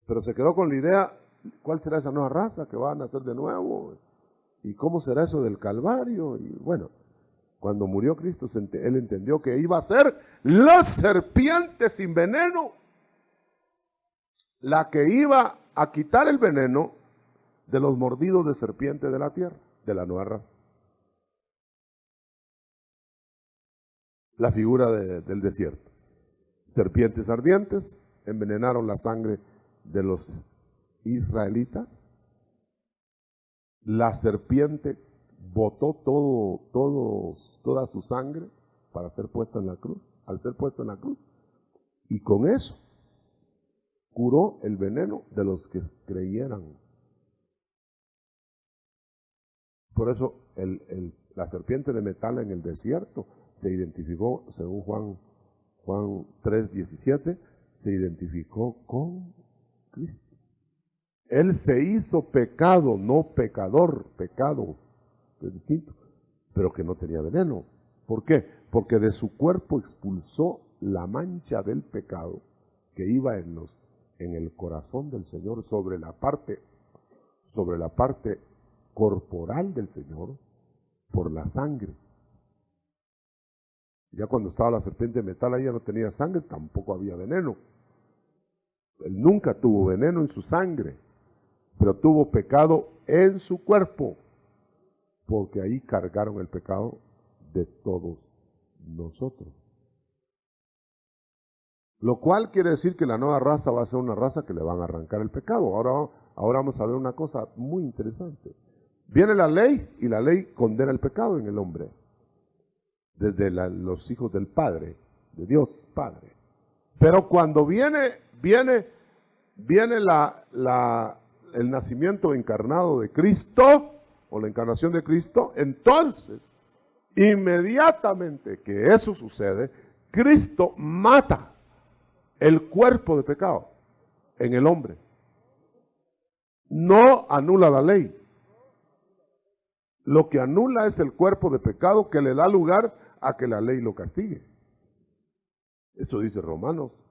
Pero se quedó con la idea: ¿cuál será esa nueva raza que va a nacer de nuevo? ¿Y cómo será eso del Calvario? Y bueno, cuando murió Cristo, él entendió que iba a ser la serpiente sin veneno, la que iba a quitar el veneno de los mordidos de serpiente de la tierra, de la nueva raza. La figura del desierto. Serpientes ardientes envenenaron la sangre de los israelitas. La serpiente botó toda su sangre para ser puesta en la cruz, al ser puesto en la cruz. Y con eso curó el veneno de los que creyeran. Por eso la serpiente de metal en el desierto se identificó, según Juan 3:17, se identificó con Cristo. Él se hizo pecado, no pecador, pecado es distinto, pero que no tenía veneno. ¿Por qué? Porque de su cuerpo expulsó la mancha del pecado que iba en el corazón del Señor, sobre la parte corporal del Señor, por la sangre. Ya cuando estaba la serpiente de metal, ahí ya no tenía sangre, tampoco había veneno. Él nunca tuvo veneno en su sangre, pero tuvo pecado en su cuerpo, porque ahí cargaron el pecado de todos nosotros. Lo cual quiere decir que la nueva raza va a ser una raza que le van a arrancar el pecado. Ahora vamos a ver una cosa muy interesante. Viene la ley y la ley condena el pecado en el hombre. Desde los hijos del Padre, de Dios Padre. Pero cuando viene el nacimiento encarnado de Cristo, o la encarnación de Cristo, entonces, inmediatamente que eso sucede, Cristo mata el cuerpo de pecado en el hombre. No anula la ley. Lo que anula es el cuerpo de pecado que le da lugar a que la ley lo castigue. Eso dice Romanos.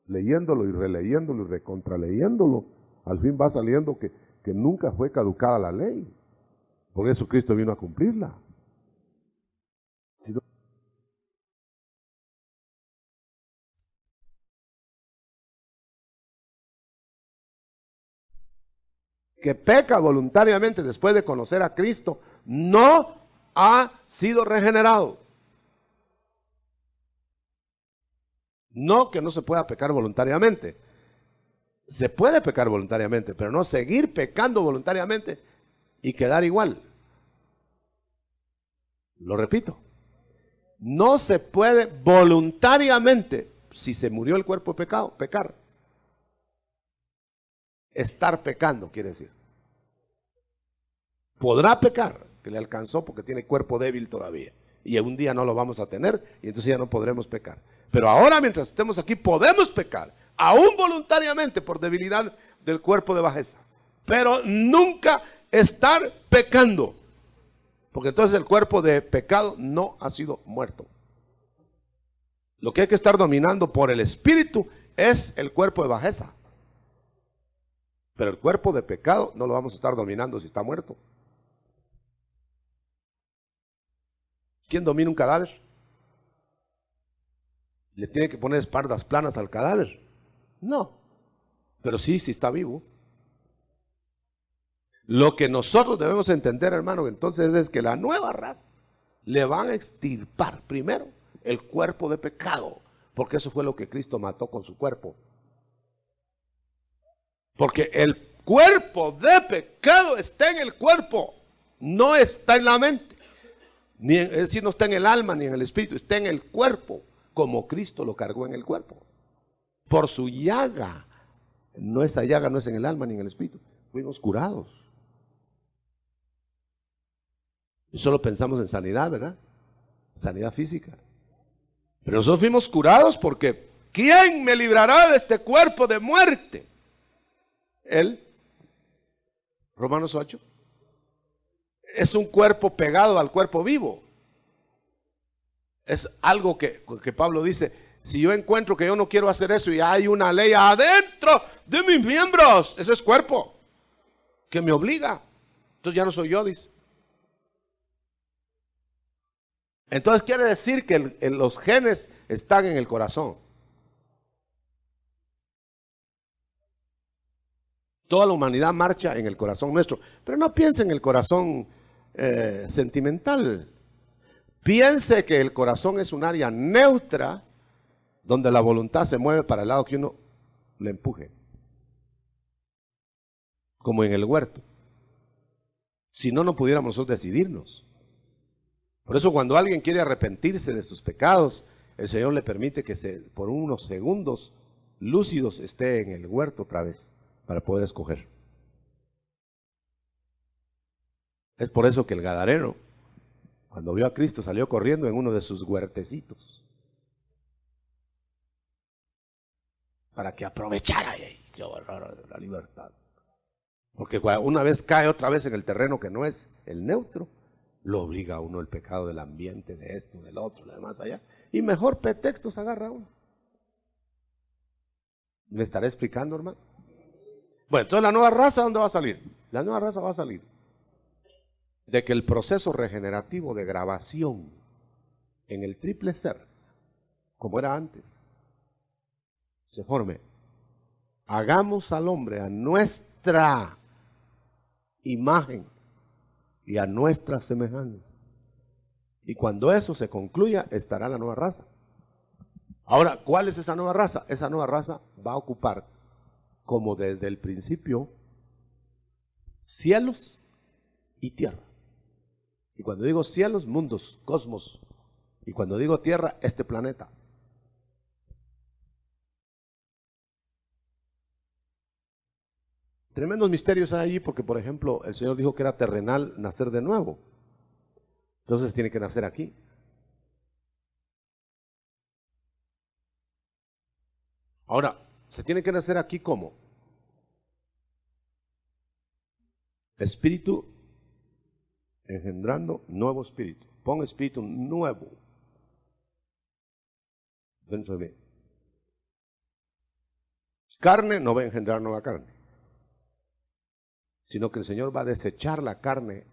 Leyéndolo y releyéndolo y recontraleyéndolo, al fin va saliendo que nunca fue caducada la ley. Por eso Cristo vino a cumplirla. Que peca voluntariamente después de conocer a Cristo, no ha sido regenerado. No que no se pueda pecar voluntariamente. Se puede pecar voluntariamente, pero no seguir pecando voluntariamente y quedar igual. Lo repito. No se puede voluntariamente si se murió el cuerpo de pecado, pecar. Estar pecando quiere decir. Podrá pecar, que le alcanzó porque tiene cuerpo débil todavía. Y un día no lo vamos a tener y entonces ya no podremos pecar. Pero ahora mientras estemos aquí podemos pecar, aún voluntariamente por debilidad del cuerpo de bajeza. Pero nunca estar pecando. Porque entonces el cuerpo de pecado no ha sido muerto. Lo que hay que estar dominando por el espíritu es el cuerpo de bajeza. Pero el cuerpo de pecado no lo vamos a estar dominando si está muerto. ¿Quién domina un cadáver? ¿Le tiene que poner espaldas planas al cadáver? No. Pero sí, si está vivo. Lo que nosotros debemos entender, hermano, entonces es que la nueva raza le van a extirpar primero el cuerpo de pecado, porque eso fue lo que Cristo mató con su cuerpo. Porque el cuerpo de pecado está en el cuerpo, no está en la mente, es decir, no está en el alma ni en el espíritu, está en el cuerpo, como Cristo lo cargó en el cuerpo. Por su llaga, esa llaga no es en el alma ni en el espíritu, fuimos curados. Y solo pensamos en sanidad, ¿verdad? Sanidad física. Pero nosotros fuimos curados porque ¿quién me librará de este cuerpo de muerte? Él. Romanos 8. Es un cuerpo pegado al cuerpo vivo. Es algo que Pablo dice, si yo encuentro que yo no quiero hacer eso y hay una ley adentro de mis miembros, eso es cuerpo, que me obliga. Entonces ya no soy yo, dice. Entonces quiere decir que los genes están en el corazón. Toda la humanidad marcha en el corazón nuestro. Pero no piense en el corazón sentimental. Piense que el corazón es un área neutra donde la voluntad se mueve para el lado que uno le empuje. Como en el huerto. Si no, no pudiéramos nosotros decidirnos. Por eso cuando alguien quiere arrepentirse de sus pecados, el Señor le permite que por unos segundos lúcidos esté en el huerto otra vez para poder escoger. Es por eso que el Gadareno, cuando vio a Cristo, salió corriendo en uno de sus huertecitos para que aprovechara la libertad. Porque una vez cae otra vez en el terreno que no es el neutro, lo obliga a uno el pecado del ambiente, de esto, del otro, de más allá. Y mejor pretextos agarra uno. ¿Me estaré explicando, hermano? Bueno, entonces la nueva raza, ¿dónde va a salir? La nueva raza va a salir de que el proceso regenerativo de grabación en el triple ser, como era antes, se forme. Hagamos al hombre a nuestra imagen y a nuestra semejanza. Y cuando eso se concluya, estará la nueva raza. Ahora, ¿cuál es esa nueva raza? Esa nueva raza va a ocupar, como desde el principio, cielos y tierra. Y cuando digo cielos, mundos, cosmos. Y cuando digo tierra, este planeta. Tremendos misterios hay allí porque, por ejemplo, el Señor dijo que era terrenal nacer de nuevo. Entonces tiene que nacer aquí. Ahora, ¿se tiene que nacer aquí cómo? Espíritu engendrando nuevo espíritu. Pon espíritu nuevo dentro de mí. Carne no va a engendrar nueva carne, sino que el Señor va a desechar la carne,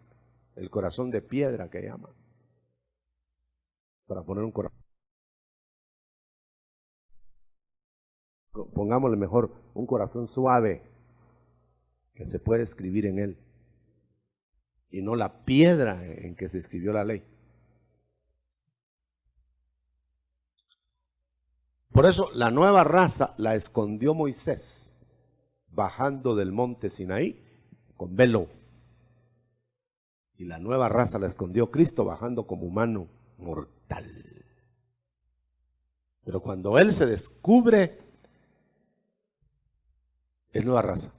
el corazón de piedra que llama, para poner un corazón. Pongámosle mejor un corazón suave que se puede escribir en él y no la piedra en que se escribió la ley. Por eso la nueva raza la escondió Moisés bajando del monte Sinaí con velo, y la nueva raza la escondió Cristo bajando como humano mortal. Pero cuando Él se descubre, es nueva raza,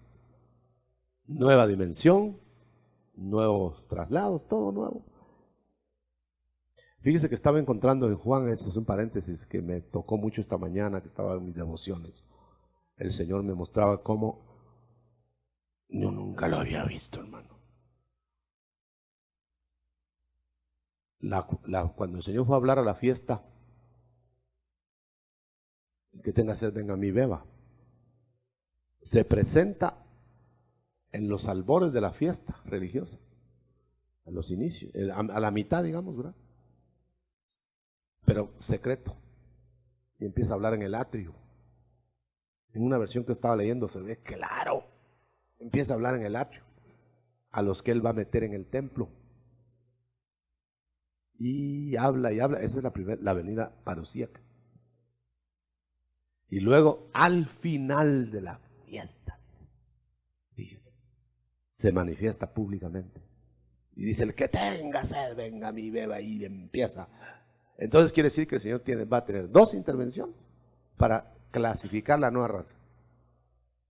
nueva dimensión, nuevos traslados, todo nuevo. Fíjese que estaba encontrando en Juan, esto es un paréntesis que me tocó mucho esta mañana, que estaba en mis devociones. El Señor me mostraba cómo yo nunca lo había visto, hermano. Cuando el Señor fue a hablar a la fiesta, el que tenga sed, venga a mí, beba. Se presenta en los albores de la fiesta religiosa, a los inicios, a la mitad, digamos, ¿verdad? Pero secreto. Y empieza a hablar en el atrio. En una versión que estaba leyendo se ve claro. Empieza a hablar en el atrio, a los que Él va a meter en el templo. Y habla, esa es la venida parousiaca. Y luego, al final de la fiesta, fíjese, se manifiesta públicamente. Y dice, el que tenga sed, venga a mí, beba, y empieza. Entonces quiere decir que el Señor va a tener dos intervenciones para clasificar la nueva raza.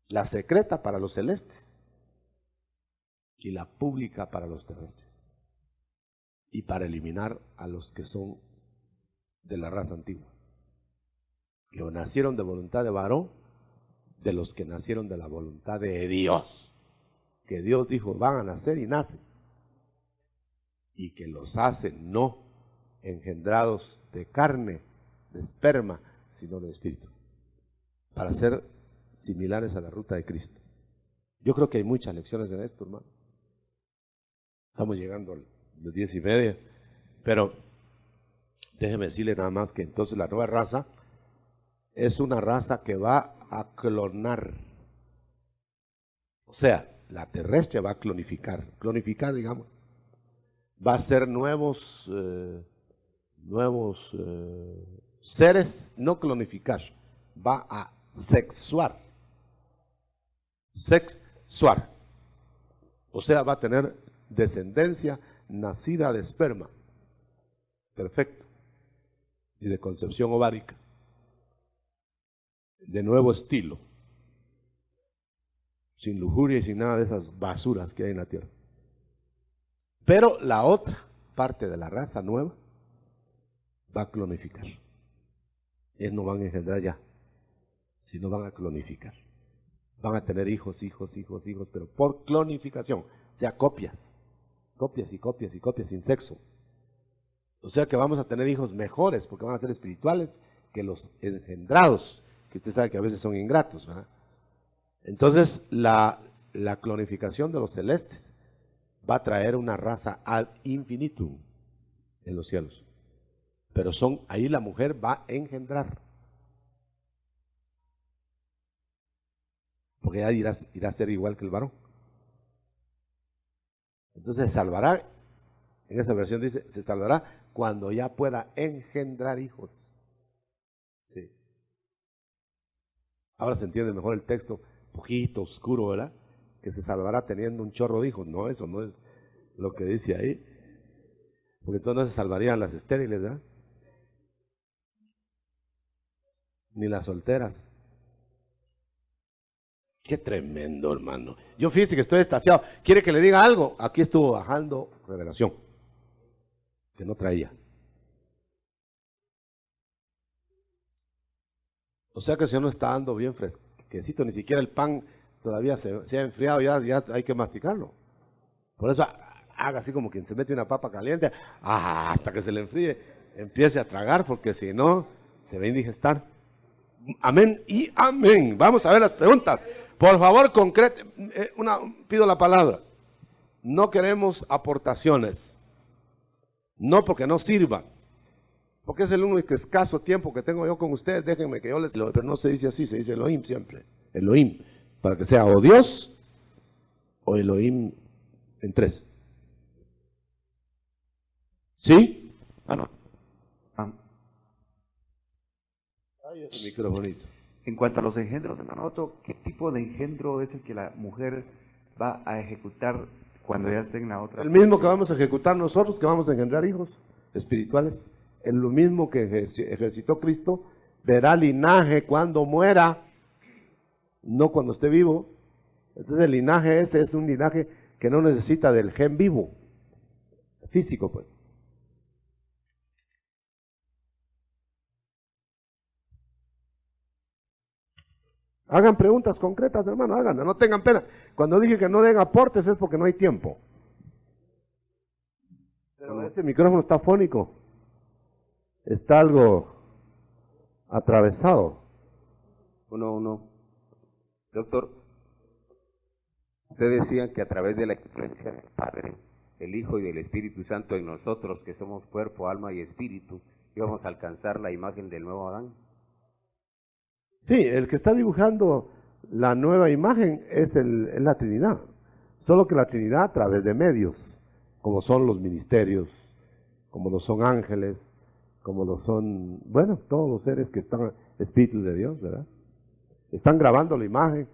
La secreta para los celestes y la pública para los terrestres. Y para eliminar a los que son de la raza antigua, que nacieron de voluntad de varón, de los que nacieron de la voluntad de Dios, que Dios dijo van a nacer y nacen, y que los hace no engendrados de carne, de esperma, sino de espíritu, para ser similares a la ruta de Cristo. Yo creo que hay muchas lecciones en esto, hermano. Estamos llegando a las 10:30, pero déjeme decirle nada más que entonces la nueva raza es una raza que va a clonar. O sea, la terrestre va a clonificar, digamos, va a ser nuevos seres, no clonificar, va a sexuar, o sea, va a tener descendencia nacida de esperma, perfecto, y de concepción ovárica, de nuevo estilo, sin lujuria y sin nada de esas basuras que hay en la tierra. Pero la otra parte de la raza nueva va a clonificar. Ellos no van a engendrar ya, sino van a clonificar. Van a tener hijos, pero por clonificación, o sea, copias sin sexo. O sea que vamos a tener hijos mejores, porque van a ser espirituales que los engendrados, que usted sabe que a veces son ingratos, ¿verdad? Entonces, la clonificación de los celestes va a traer una raza ad infinitum en los cielos. Pero ahí la mujer va a engendrar. Porque ella irá a ser igual que el varón. Entonces se salvará, en esa versión dice, se salvará cuando ya pueda engendrar hijos. Sí. Ahora se entiende mejor el texto, un poquito oscuro, ¿verdad? Que se salvará teniendo un chorro de hijos. No, eso no es lo que dice ahí. Porque entonces no se salvarían las estériles, ¿verdad? Ni las solteras. Qué tremendo, hermano. Yo fíjese que estoy extasiado. ¿Quiere que le diga algo? Aquí estuvo bajando revelación, que no traía. O sea que el Señor no está dando bien fresquecito, ni siquiera el pan todavía se ha enfriado, ya hay que masticarlo. Por eso haga así como quien se mete una papa caliente, hasta que se le enfríe, empiece a tragar, porque si no, se va a indigestar. Amén y amén. Vamos a ver las preguntas. Por favor, pido la palabra. No queremos aportaciones. No porque no sirvan. Porque es el único escaso tiempo que tengo yo con ustedes. Déjenme que yo les lo. Pero no se dice así, se dice Elohim siempre. Elohim. Para que sea o Dios o Elohim en tres. ¿Sí? No. Ay, ese microfonito. En cuanto a los engendros, hermano Otto, ¿qué tipo de engendro es el que la mujer va a ejecutar cuando ya esté en la otra? El mismo que vamos a ejecutar nosotros, que vamos a engendrar hijos espirituales. Es lo mismo que ejercitó Cristo verá linaje cuando muera, no cuando esté vivo. Entonces el linaje ese es un linaje que no necesita del gen vivo, físico pues. Hagan preguntas concretas, hermano, háganlas, no tengan pena. Cuando dije que no den aportes es porque no hay tiempo. Pero ese micrófono está fónico, está algo atravesado. Uno. Doctor, usted decía que a través de la influencia del Padre, el Hijo y del Espíritu Santo en nosotros, que somos cuerpo, alma y espíritu, íbamos a alcanzar la imagen del nuevo Adán. Sí, el que está dibujando la nueva imagen es la Trinidad. Solo que la Trinidad a través de medios, como son los ministerios, como lo son ángeles, como lo son, bueno, todos los seres que están espíritus de Dios, ¿verdad? Están grabando la imagen.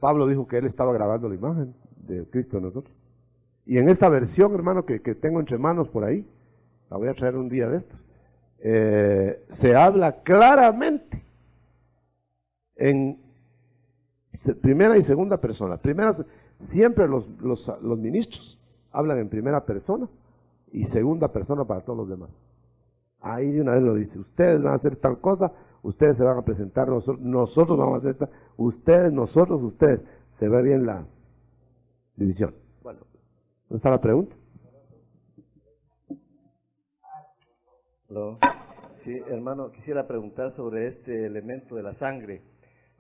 Pablo dijo que él estaba grabando la imagen de Cristo en nosotros. Y en esta versión, hermano, que tengo entre manos por ahí, la voy a traer un día de estos, se habla claramente en primera y segunda persona. Siempre los ministros hablan en primera persona y segunda persona para todos los demás. Ahí de una vez lo dice, ustedes van a hacer tal cosa, ustedes se van a presentar, nosotros vamos a hacer tal, ustedes, nosotros, ustedes. Se ve bien la división. Bueno, ¿dónde está la pregunta? Sí, hermano, quisiera preguntar sobre este elemento de la sangre.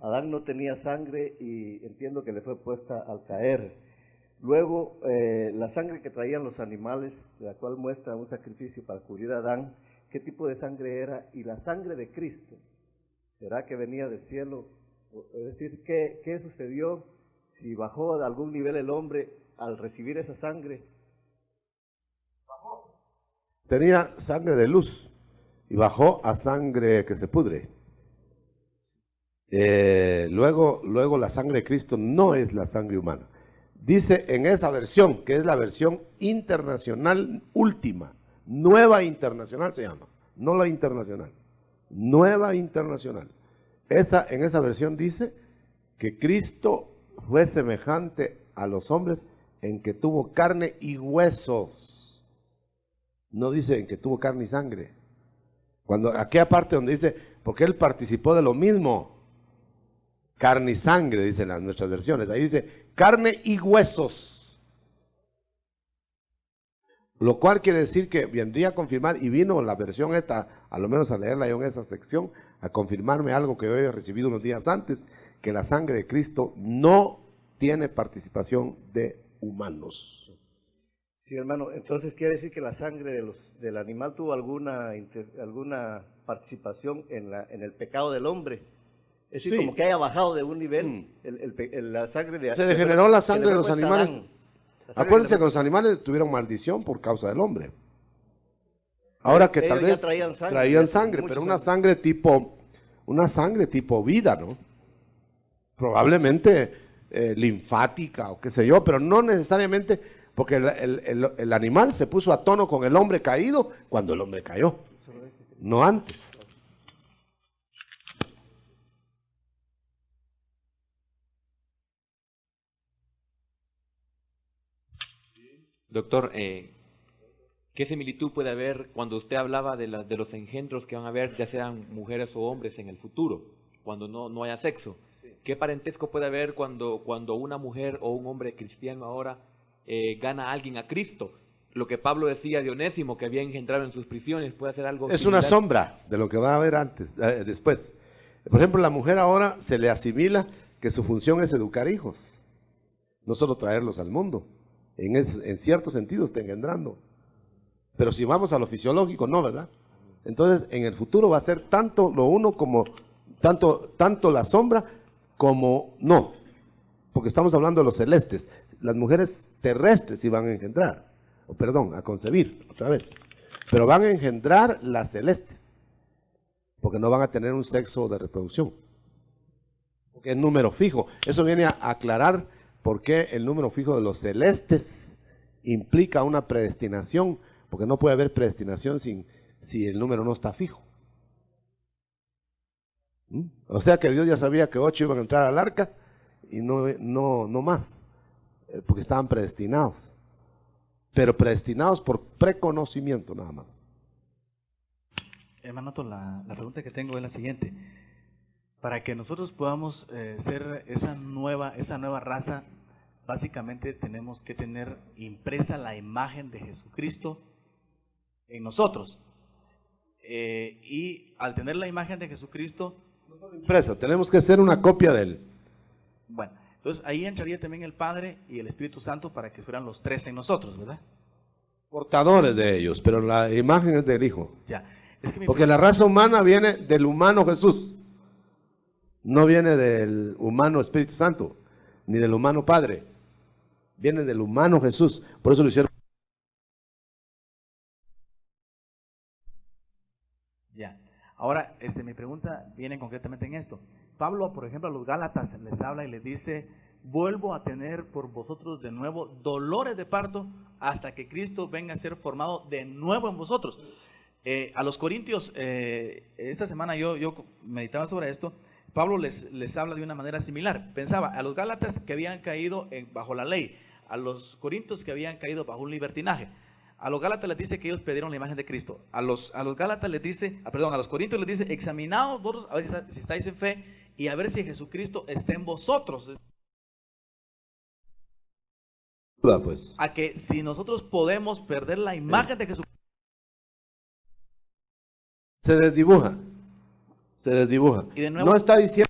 Adán no tenía sangre y entiendo que le fue puesta al caer. Luego, la sangre que traían los animales, la cual muestra un sacrificio para cubrir a Adán, ¿qué tipo de sangre era? Y la sangre de Cristo, ¿será que venía del cielo? Es decir, ¿qué sucedió? Si bajó de algún nivel el hombre al recibir esa sangre. Tenía sangre de luz y bajó a sangre que se pudre. Luego la sangre de Cristo no es la sangre humana. Dice en esa versión, que es la versión internacional última, nueva internacional se llama, no la internacional, nueva internacional. En esa versión dice que Cristo fue semejante a los hombres en que tuvo carne y huesos. No dice en que tuvo carne y sangre. Aquella parte donde dice, porque él participó de lo mismo, carne y sangre, dicen nuestras versiones. Ahí dice, carne y huesos. Lo cual quiere decir que vendría a confirmar, y vino la versión esta, a lo menos a leerla yo en esa sección, a confirmarme algo que yo había recibido unos días antes, que la sangre de Cristo no tiene participación de humanos. Sí, hermano, entonces quiere decir que la sangre del animal tuvo alguna participación en el pecado del hombre. Es decir, Sí. como que haya bajado de un nivel la sangre de... Se degeneró la sangre de los puesta a animales. Adán. Acuérdense que los animales tuvieron maldición por causa del hombre. Ahora que tal Ellos ya vez traían sangre, mucha pero una sangre tipo vida, ¿no? Probablemente linfática o qué sé yo, pero no necesariamente, porque el animal se puso a tono con el hombre caído cuando el hombre cayó, no antes. Doctor, ¿qué similitud puede haber cuando usted hablaba de los engendros que van a haber, ya sean mujeres o hombres en el futuro, cuando no haya sexo? ¿Qué parentesco puede haber cuando una mujer o un hombre cristiano ahora gana a alguien a Cristo? Lo que Pablo decía de Onésimo, que había engendrado en sus prisiones, puede hacer algo Es similar. una sombra de lo que va a haber después. Por ejemplo, la mujer ahora se le asimila que su función es educar hijos, no solo traerlos al mundo. En cierto sentido está engendrando. Pero si vamos a lo fisiológico, no, ¿verdad? Entonces, en el futuro va a ser tanto lo uno como, tanto la sombra como no. Porque estamos hablando de los celestes. Las mujeres terrestres sí van a engendrar, a concebir, otra vez. Pero van a engendrar las celestes. Porque no van a tener un sexo de reproducción. Porque es número fijo. Eso viene a aclarar por qué el número fijo de los celestes implica una predestinación, porque no puede haber predestinación si el número no está fijo. O sea que Dios ya sabía que 8 iban a entrar al arca y no más, porque estaban predestinados, pero predestinados por preconocimiento nada más. Hermano, la pregunta que tengo es la siguiente. Para que nosotros podamos ser esa nueva raza, básicamente tenemos que tener impresa la imagen de Jesucristo en nosotros. Y al tener la imagen de Jesucristo, Impresa, tenemos que ser una copia de Él. bueno, entonces ahí entraría también el Padre y el Espíritu Santo para que fueran los tres en nosotros, ¿verdad? Portadores de ellos, pero la imagen es del Hijo. Ya. Es que Porque la raza humana viene del humano Jesús, no viene del humano Espíritu Santo, ni del humano Padre, viene del humano Jesús. Por eso lo hicieron. Ya. Ahora, mi pregunta viene concretamente en esto. Pablo, por ejemplo, a los Gálatas les habla y les dice: vuelvo a tener por vosotros de nuevo dolores de parto hasta que Cristo venga a ser formado de nuevo en vosotros. A los Corintios, esta semana yo meditaba sobre esto. Pablo les habla de una manera similar. Pensaba a los Gálatas que habían caído bajo la ley, a los Corintios que habían caído bajo un libertinaje. A los Gálatas les dice que ellos perdieron la imagen de Cristo. A los Gálatas les dice, a los Corintios les dice: examinaos vosotros a ver si estáis en fe y a ver si Jesucristo está en vosotros. Pues. A que si nosotros podemos perder la imagen de Jesucristo, Se desdibuja. y de nuevo, No está diciendo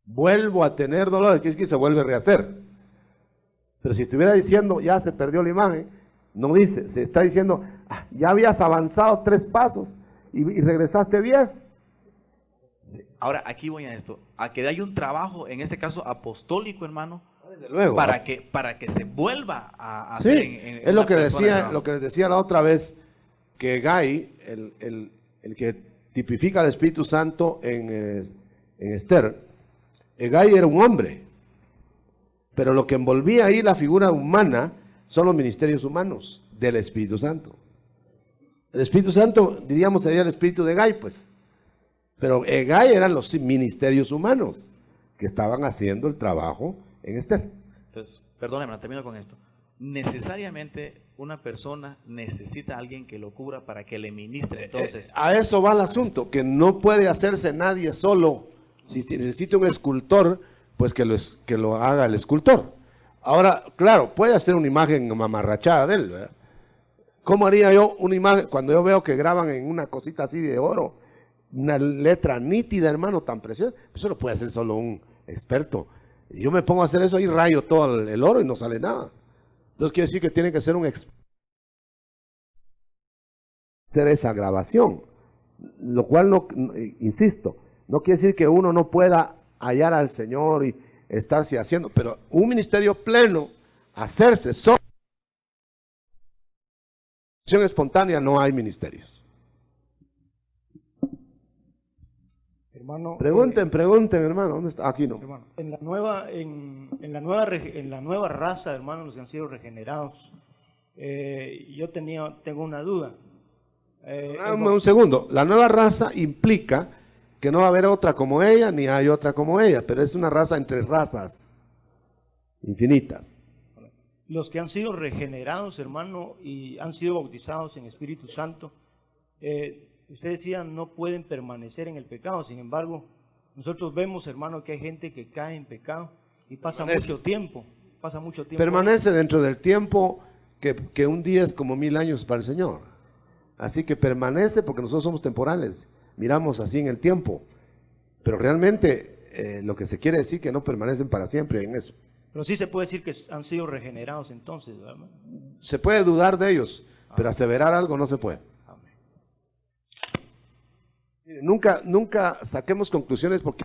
vuelvo a tener dolor, que es que se vuelve a rehacer. Pero si estuviera diciendo ya se perdió la imagen, no dice, se está diciendo ya habías avanzado 3 pasos y regresaste 10. ahora aquí voy a esto, a que hay un trabajo, en este caso apostólico, hermano, Desde luego. para que se vuelva a Sí, hacer es lo la que persona, decía, hermano. lo que les decía la otra vez, que Gai, el que tipifica al Espíritu Santo en Esther, Gai era un hombre, pero lo que envolvía ahí la figura humana son los ministerios humanos del Espíritu Santo. El Espíritu Santo, diríamos, sería el espíritu de Gai, pues. Pero Gai eran los ministerios humanos que estaban haciendo el trabajo en Esther. Entonces, perdóname, termino con esto. Necesariamente una persona necesita a alguien que lo cubra para que le ministre. Entonces, A eso va el asunto, que no puede hacerse nadie solo. Si necesita un escultor, pues que lo haga el escultor. Ahora, claro, puede hacer una imagen mamarrachada de él, ¿verdad? ¿Cómo haría yo una imagen cuando yo veo que graban en una cosita así de oro, una letra nítida, hermano, tan preciosa? Eso lo puede hacer solo un experto. Y yo me pongo a hacer eso y rayo todo el oro y no sale nada. Entonces quiere decir que tiene que ser un experto hacer esa grabación, lo cual no, insisto, no quiere decir que uno no pueda hallar al Señor y estarse haciendo, pero un ministerio pleno, hacerse solo espontánea, no hay ministerios. Hermano, Pregunten, hermano, ¿dónde está? Aquí no. hermano, en la nueva raza, hermanos, los que han sido regenerados, tengo una duda. Un segundo, la nueva raza implica que no va a haber otra como ella, ni hay otra como ella, pero es una raza entre razas infinitas. Los que han sido regenerados, hermano, y han sido bautizados en Espíritu Santo, usted decía, no pueden permanecer en el pecado. Sin embargo, nosotros vemos, hermano, que hay gente que cae en pecado y pasa mucho tiempo. Permanece dentro del tiempo que un día es como 1000 años para el Señor. Así que permanece porque nosotros somos temporales. Miramos así en el tiempo. Pero realmente lo que se quiere decir que no permanecen para siempre en eso. Pero sí se puede decir que han sido regenerados entonces, ¿verdad? Se puede dudar de ellos, pero aseverar algo no se puede. Nunca saquemos conclusiones porque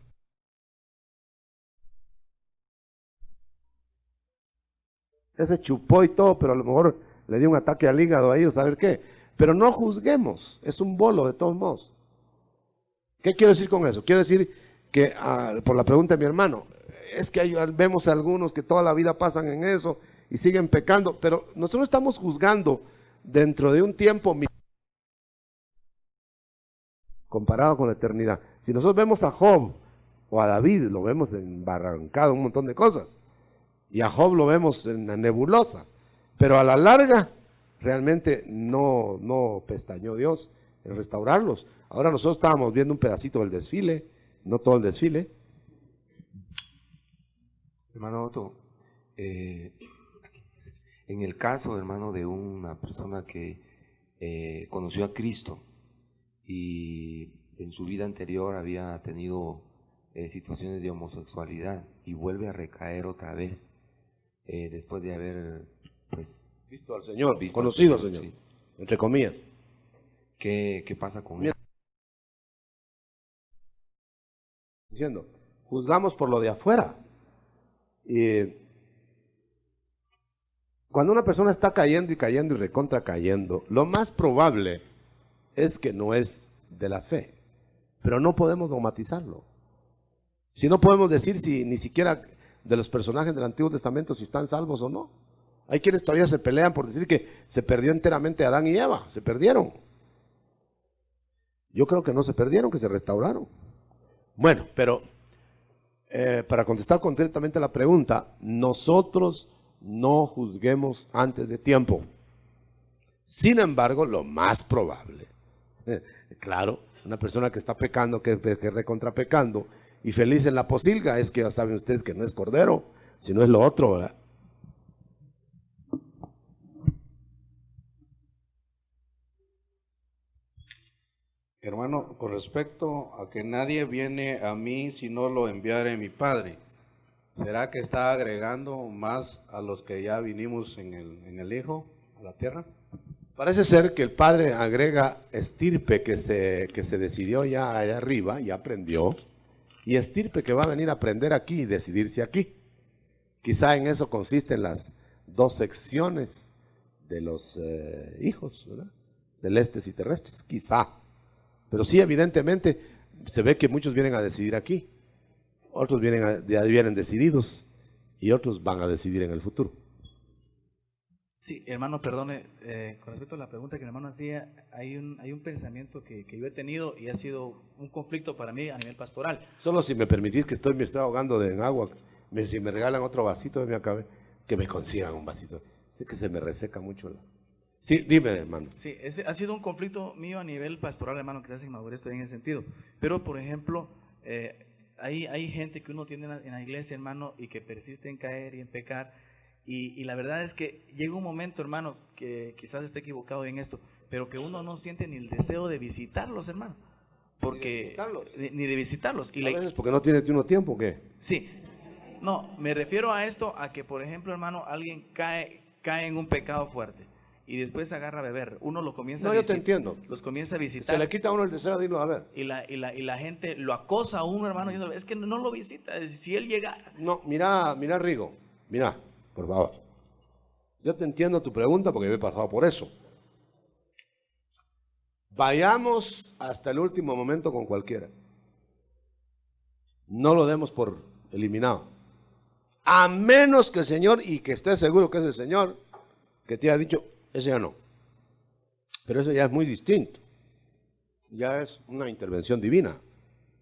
ese chupó y todo, pero a lo mejor le dio un ataque al hígado a ellos, a ver qué. Pero no juzguemos, es un bolo de todos modos. ¿Qué quiero decir con eso? Quiero decir que, por la pregunta de mi hermano, es que vemos a algunos que toda la vida pasan en eso y siguen pecando, pero nosotros estamos juzgando dentro de un tiempo comparado con la eternidad. Si nosotros vemos a Job o a David, lo vemos embarrancado en un montón de cosas. Y a Job lo vemos en la nebulosa. Pero a la larga, realmente no pestañó Dios en restaurarlos. Ahora nosotros estábamos viendo un pedacito del desfile, no todo el desfile. Hermano Otto, en el caso, hermano, de una persona que conoció a Cristo y en su vida anterior había tenido situaciones de homosexualidad y vuelve a recaer otra vez después de haber pues visto al Señor, conocido al Señor, sí, entre comillas. ¿Qué pasa con él? Diciendo, juzgamos por lo de afuera. Y cuando una persona está cayendo y recontra cayendo, lo más probable es que no es de la fe, pero no podemos dogmatizarlo. Si no podemos decir si ni siquiera de los personajes del Antiguo Testamento si están salvos o no. Hay quienes todavía se pelean por decir que se perdió enteramente Adán y Eva, se perdieron. Yo creo que no se perdieron, que se restauraron. Bueno, pero para contestar concretamente la pregunta, nosotros no juzguemos antes de tiempo. Sin embargo, lo más probable, claro, una persona que está pecando, que recontra pecando, y feliz en la posilga, es que ya saben ustedes que no es cordero, sino es lo otro, ¿verdad? Hermano, con respecto a que nadie viene a mí si no lo enviare mi Padre, ¿será que está agregando más a los que ya vinimos en el Hijo a la tierra? Parece ser que el Padre agrega estirpe que se decidió ya allá arriba, ya aprendió, y estirpe que va a venir a aprender aquí y decidirse aquí. Quizá en eso consisten las dos secciones de los hijos, ¿verdad? Celestes y terrestres, quizá. Pero sí, evidentemente, se ve que muchos vienen a decidir aquí, otros vienen decididos y otros van a decidir en el futuro. Sí, hermano, perdone, con respecto a la pregunta que el hermano hacía, hay un pensamiento que yo he tenido y ha sido un conflicto para mí a nivel pastoral. Solo si me permitís que me estoy ahogando en agua, si me regalan otro vasito, me acabé, que me consigan un vasito. Sé que se me reseca mucho. Sí, dime, hermano. Sí, ese ha sido un conflicto mío a nivel pastoral, hermano, que hace madurez estoy en ese sentido. Pero, por ejemplo, hay gente que uno tiene en la iglesia, hermano, y que persiste en caer y en pecar. Y la verdad es que llega un momento, hermano, que quizás esté equivocado en esto, pero que uno no siente ni el deseo de visitarlos, hermano. Porque, ni de visitarlos. Y a veces porque no tiene uno tiempo, ¿o qué? Sí. No, me refiero a esto, a que, por ejemplo, hermano, alguien cae en un pecado fuerte. Y después agarra a beber. Uno lo comienza a visitar. No, yo te entiendo. Los comienza a visitar. Se le quita a uno el deseo de irlo a ver. Y la gente lo acosa a uno, hermano, diciendo, es que no lo visita, si él llegara. No, mira, Rigo, mira, por favor. Yo te entiendo tu pregunta porque yo he pasado por eso. Vayamos hasta el último momento con cualquiera. No lo demos por eliminado. A menos que el Señor, y que estés seguro que es el Señor, que te ha dicho, ese ya no. Pero eso ya es muy distinto. Ya es una intervención divina.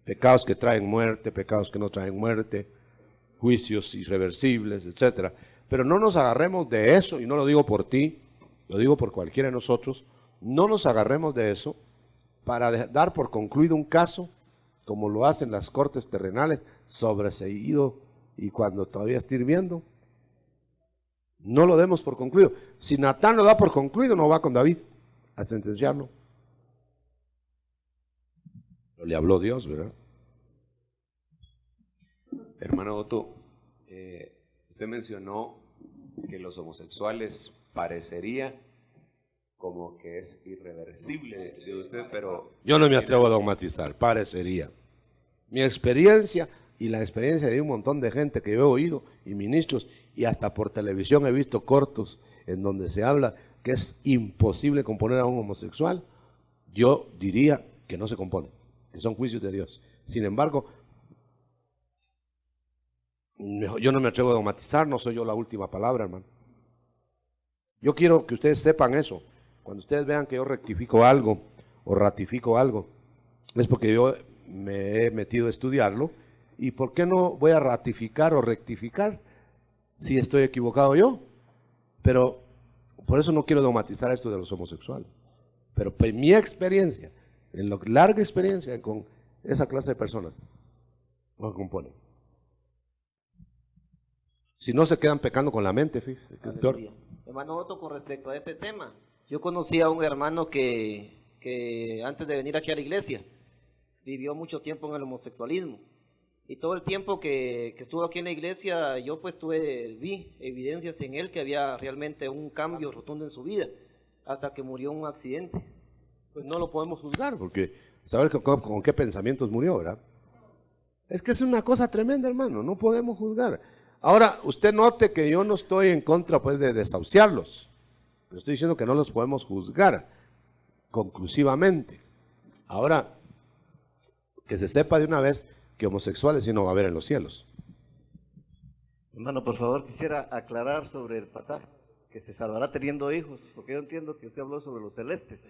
Pecados que traen muerte, pecados que no traen muerte, juicios irreversibles, etcétera. Pero no nos agarremos de eso, y no lo digo por ti, lo digo por cualquiera de nosotros, no nos agarremos de eso para dar por concluido un caso, como lo hacen las cortes terrenales, sobreseído y cuando todavía está hirviendo. No lo demos por concluido. Si Natán lo da por concluido, no va con David a sentenciarlo. Pero le habló Dios, ¿verdad? Hermano Otto, usted mencionó que los homosexuales parecería como que es irreversible de usted, pero... Yo no me atrevo a dogmatizar, parecería. Mi experiencia y la experiencia de un montón de gente que yo he oído, y ministros, y hasta por televisión he visto cortos en donde se habla que es imposible componer a un homosexual, yo diría que no se compone, que son juicios de Dios. Sin embargo, yo no me atrevo a dogmatizar, no soy yo la última palabra, hermano. Yo quiero que ustedes sepan eso. Cuando ustedes vean que yo rectifico algo o ratifico algo, es porque yo me he metido a estudiarlo. ¿Y por qué no voy a ratificar o rectificar si estoy equivocado yo? Pero por eso no quiero dogmatizar esto de los homosexuales. Pero pues, mi experiencia, en la larga experiencia con esa clase de personas, no componen. Si no se quedan pecando con la mente, fíjese, que es peor. Hermano Otto, con respecto a ese tema, yo conocí a un hermano que antes de venir aquí a la iglesia, vivió mucho tiempo en el homosexualismo. Y todo el tiempo que estuvo aquí en la iglesia, yo pues vi evidencias en él que había realmente un cambio rotundo en su vida, hasta que murió en un accidente. Pues no lo podemos juzgar, porque saber con qué pensamientos murió, ¿verdad? Es que es una cosa tremenda, hermano, no podemos juzgar. Ahora, usted note que yo no estoy en contra pues de desahuciarlos, pero estoy diciendo que no los podemos juzgar conclusivamente. Ahora, que se sepa de una vez que homosexuales sí no va a haber en los cielos. Hermano, por favor, quisiera aclarar sobre el pasaje, que se salvará teniendo hijos, porque yo entiendo que usted habló sobre los celestes.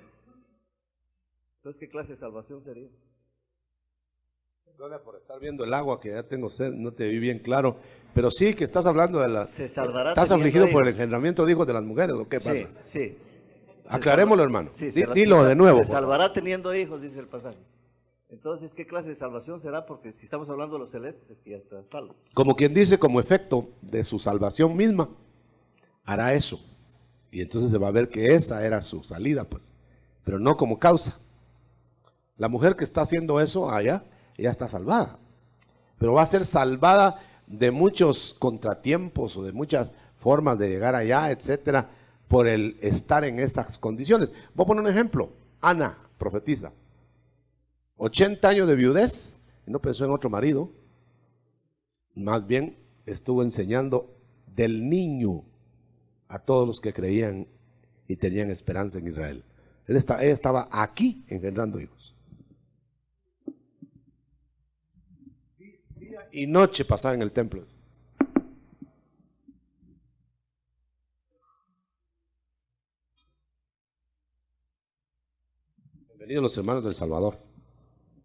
Entonces, ¿qué clase de salvación sería? Perdona por estar viendo el agua, que ya tengo sed, no te vi bien claro, pero sí que estás hablando de la... Se salvará ¿Estás teniendo afligido hijos por el engendramiento de hijos de las mujeres o qué pasa? Sí. Aclarémoslo, hermano. Sí, Dilo de nuevo. Se salvará teniendo hijos, dice el pasaje. Entonces, ¿qué clase de salvación será? Porque si estamos hablando de los celestes, es que ya está salvo. Como quien dice, como efecto de su salvación misma, hará eso. Y entonces se va a ver que esa era su salida, pues. Pero no como causa. La mujer que está haciendo eso allá, ella está salvada. Pero va a ser salvada de muchos contratiempos o de muchas formas de llegar allá, etcétera, por el estar en esas condiciones. Voy a poner un ejemplo. Ana, profetiza. 80 años de viudez, y no pensó en otro marido, más bien estuvo enseñando del niño a todos los que creían y tenían esperanza en Israel. Ella estaba aquí engendrando hijos. Día y noche pasaba en el templo. Bienvenidos los hermanos del Salvador.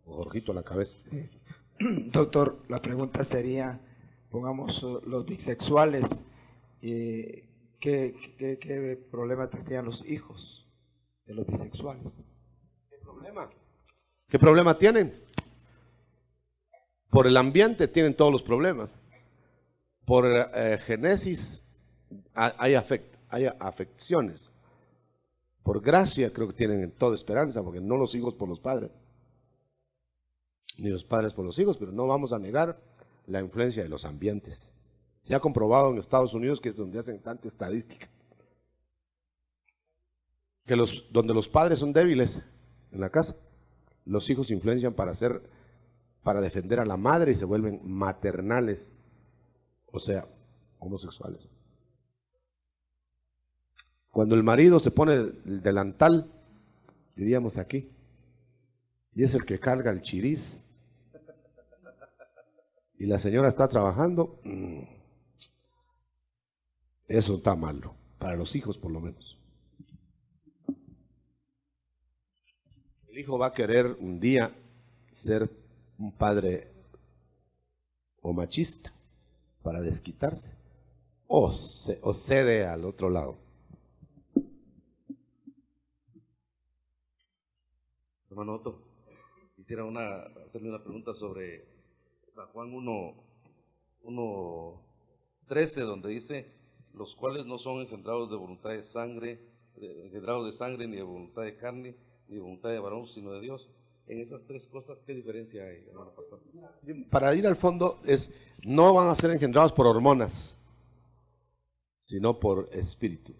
Jorgito a la cabeza. Doctor, la pregunta sería, pongamos los bisexuales, ¿qué problema tendrían los hijos de los bisexuales? ¿Qué problema? ¿Qué problema tienen? Por el ambiente tienen todos los problemas. Por génesis hay afecciones. Por gracia creo que tienen toda esperanza, porque no los hijos por los padres, ni los padres por los hijos, pero no vamos a negar la influencia de los ambientes. Se ha comprobado en Estados Unidos, que es donde hacen tanta estadística, que donde los padres son débiles en la casa, los hijos influencian para defender a la madre y se vuelven maternales, o sea, homosexuales. Cuando el marido se pone el delantal, diríamos aquí, y es el que carga el chiriz, y la señora está trabajando, eso está malo, para los hijos por lo menos. El hijo va a querer un día ser un padre o machista para desquitarse, o cede al otro lado. Hermano Otto, quisiera hacerle una pregunta sobre San Juan 1:13, donde dice, los cuales no son engendrados de voluntad de sangre, ni de voluntad de carne, ni de voluntad de varón, sino de Dios. En esas tres cosas, ¿qué diferencia hay, hermano pastor? Para ir al fondo, no van a ser engendrados por hormonas, sino por espíritu.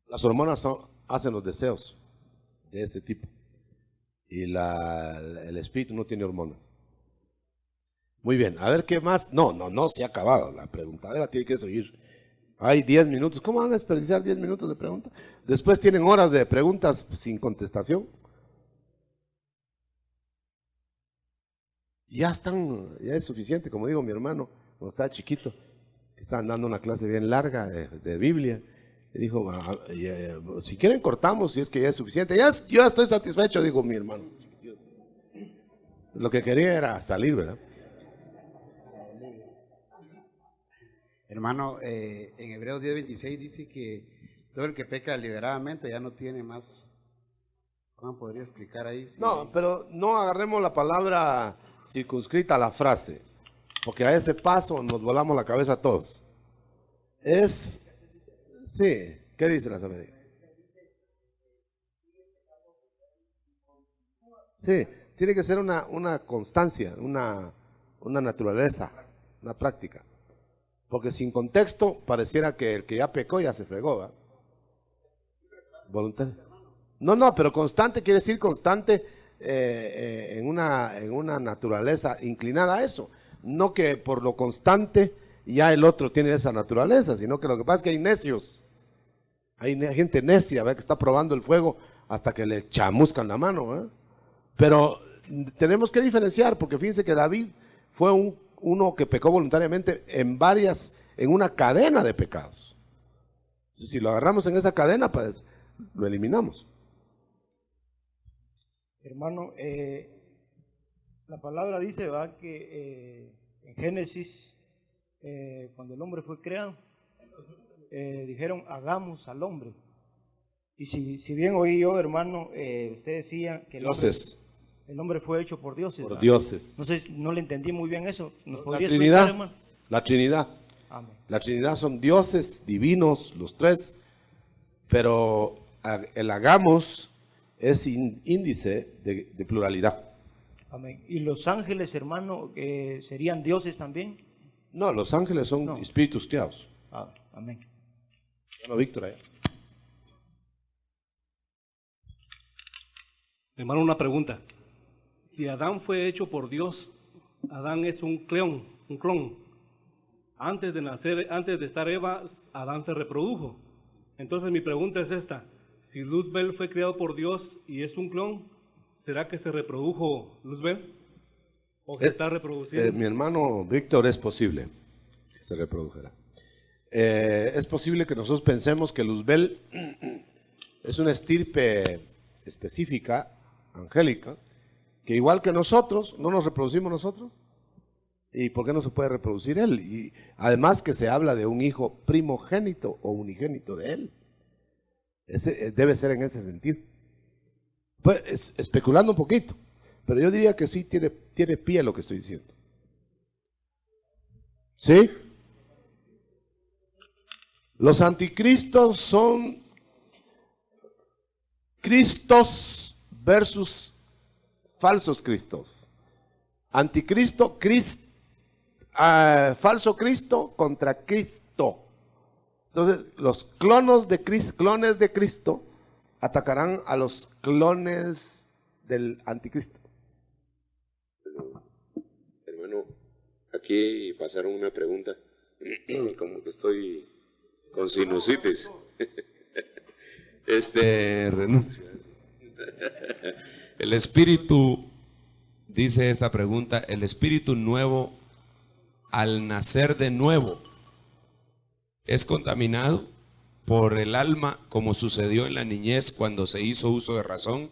Las hormonas hacen los deseos de ese tipo. Y el espíritu no tiene hormonas. Muy bien, a ver qué más. No se ha acabado. La preguntadera tiene que seguir. Hay 10 minutos. ¿Cómo van a desperdiciar 10 minutos de pregunta? Después tienen horas de preguntas sin contestación. Ya es suficiente, como digo mi hermano, cuando estaba chiquito, estaban dando una clase bien larga de Biblia. Y dijo, si quieren cortamos, si es que ya es suficiente. Yo ya estoy satisfecho, dijo mi hermano. Lo que quería era salir, ¿verdad? Hermano, en Hebreos 10:26 dice que todo el que peca deliberadamente ya no tiene más. ¿Cómo podría explicar ahí? Si... No, pero no agarremos la palabra circunscrita a la frase, porque a ese paso nos volamos la cabeza todos. Sí, ¿qué dice la Sabería? Sí, tiene que ser una constancia, una naturaleza, una práctica. Porque sin contexto pareciera que el que ya pecó ya se fregó, ¿verdad? Voluntario. No, pero constante quiere decir constante en una naturaleza inclinada a eso. No que por lo constante ya el otro tiene esa naturaleza, sino que lo que pasa es que hay necios. Hay gente necia, ¿verdad? Que está probando el fuego hasta que le chamuscan la mano, ¿verdad? Pero tenemos que diferenciar, porque fíjense que David fue uno que pecó voluntariamente en una cadena de pecados. Si lo agarramos en esa cadena, pues lo eliminamos. Hermano, la palabra dice, ¿verdad?, que en Génesis, cuando el hombre fue creado, dijeron, hagamos al hombre. Y si bien oí yo, hermano, usted decía que el hombre fue hecho por dioses. Por dioses. No sé, no le entendí muy bien eso. ¿Nos La podría Trinidad, explicar, hermano? la Trinidad. Amén. La Trinidad son dioses divinos, los tres, pero el hagamos es índice de pluralidad. Amén. ¿Y los ángeles, hermano, serían dioses también? No, los ángeles son espíritus creados. Amén. Bueno, Víctor, allá. Hermano, una pregunta. Si Adán fue hecho por Dios, Adán es un clon. Antes de estar Eva, Adán se reprodujo. Entonces mi pregunta es esta: si Luzbel fue creado por Dios y es un clon, ¿será que se reprodujo Luzbel? ¿O se está reproduciendo? Mi hermano Víctor, es posible que se reprodujera. Es posible que nosotros pensemos que Luzbel es una estirpe específica, angélica, que igual que nosotros, no nos reproducimos nosotros. ¿Y por qué no se puede reproducir él? Y además que se habla de un hijo primogénito o unigénito de él. Debe ser en ese sentido. Pues especulando un poquito, pero yo diría que sí tiene pie lo que estoy diciendo. ¿Sí? Los anticristos son Cristos versus falsos cristos. Anticristo, falso Cristo contra Cristo. Entonces, los clones de Cristo atacarán a los clones del anticristo. Hermano, aquí pasaron una pregunta, como que estoy con sinusitis. Renuncio. El espíritu, dice esta pregunta, el espíritu nuevo al nacer de nuevo es contaminado por el alma como sucedió en la niñez cuando se hizo uso de razón,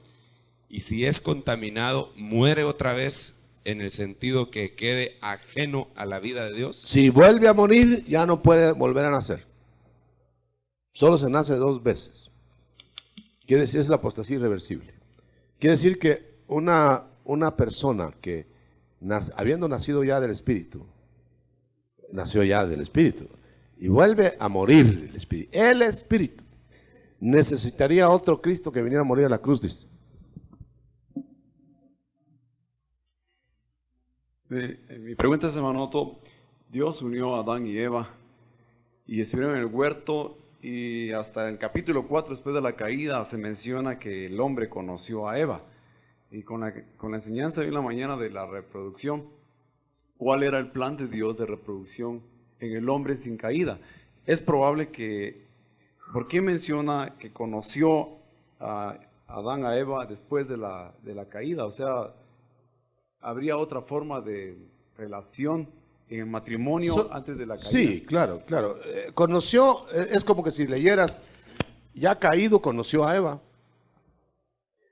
y si es contaminado muere otra vez en el sentido que quede ajeno a la vida de Dios. Si vuelve a morir ya no puede volver a nacer, solo se nace 2 veces. Quiere decir, es la apostasía irreversible. Quiere decir que una persona que habiendo nacido ya del Espíritu, nació ya del Espíritu, y vuelve a morir el Espíritu, necesitaría otro Cristo que viniera a morir a la cruz, dice. Mi pregunta es, hermano Otto, Dios unió a Adán y Eva y estuvieron en el huerto, y hasta el capítulo 4, después de la caída, se menciona que el hombre conoció a Eva. Y con la enseñanza de la mañana de la reproducción, ¿cuál era el plan de Dios de reproducción en el hombre sin caída? Es probable que, ¿por qué menciona que conoció a Adán a Eva después de la caída? O sea, ¿habría otra forma de relación en el matrimonio antes de la caída? Sí, claro. Conoció, es como que si leyeras ya caído conoció a Eva.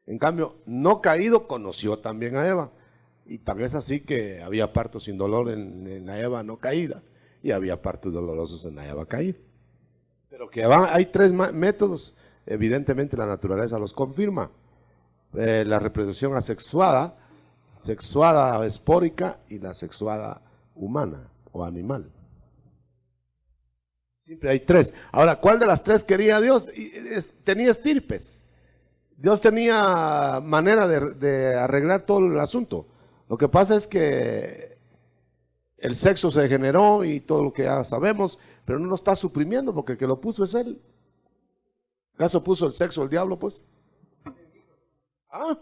En cambio, no caído conoció también a Eva. Y tal vez así que había partos sin dolor en la Eva no caída y había partos dolorosos en la Eva caída. Pero que hay tres métodos, evidentemente la naturaleza los confirma. La reproducción asexuada, sexuada espórica y la sexuada humana o animal. Siempre hay tres. Ahora, ¿cuál de las tres quería Dios? Tenía estirpes. Dios tenía manera de arreglar todo el asunto. Lo que pasa es que el sexo se degeneró y todo lo que ya sabemos, pero no lo está suprimiendo porque el que lo puso es Él. ¿Acaso puso el sexo el diablo, pues? Ah.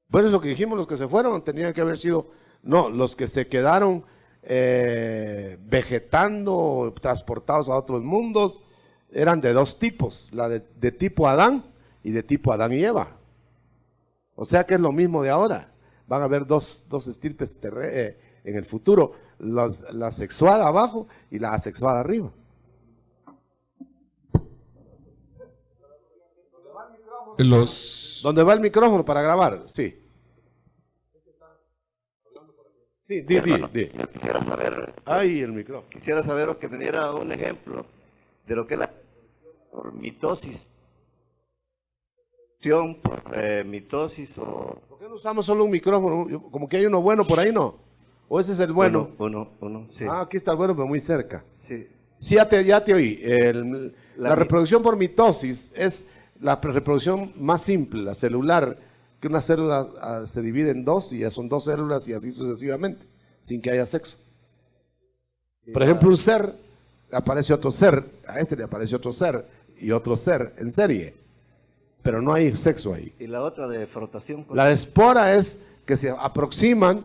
Bueno, es lo que dijimos, los que se fueron tenían que haber sido, no, los que se quedaron vegetando, transportados a otros mundos, eran de dos tipos, la de tipo Adán y de tipo Adán y Eva. O sea que es lo mismo de ahora. Van a haber dos estirpes en el futuro, la sexuada abajo y la asexuada arriba. ¿Dónde va el micrófono para grabar? Sí. Sí, di. Yo quisiera saber. Ay, el micrófono. Quisiera saber o que me diera un ejemplo de lo que es la mitosis. Mitosis o... ¿Por qué no usamos solo un micrófono? Como que hay uno bueno por ahí, ¿no? ¿O ese es el bueno? Uno, sí. Ah, aquí está el bueno, pero muy cerca. Sí. Sí, ya te oí. La reproducción por mitosis es la reproducción más simple, la celular, que una célula se divide en dos y ya son dos células y así sucesivamente, sin que haya sexo. Por ejemplo, un ser, aparece otro ser, a este le aparece otro ser y otro ser en serie, pero no hay sexo ahí. Y la otra de frotación. La espora es que se aproximan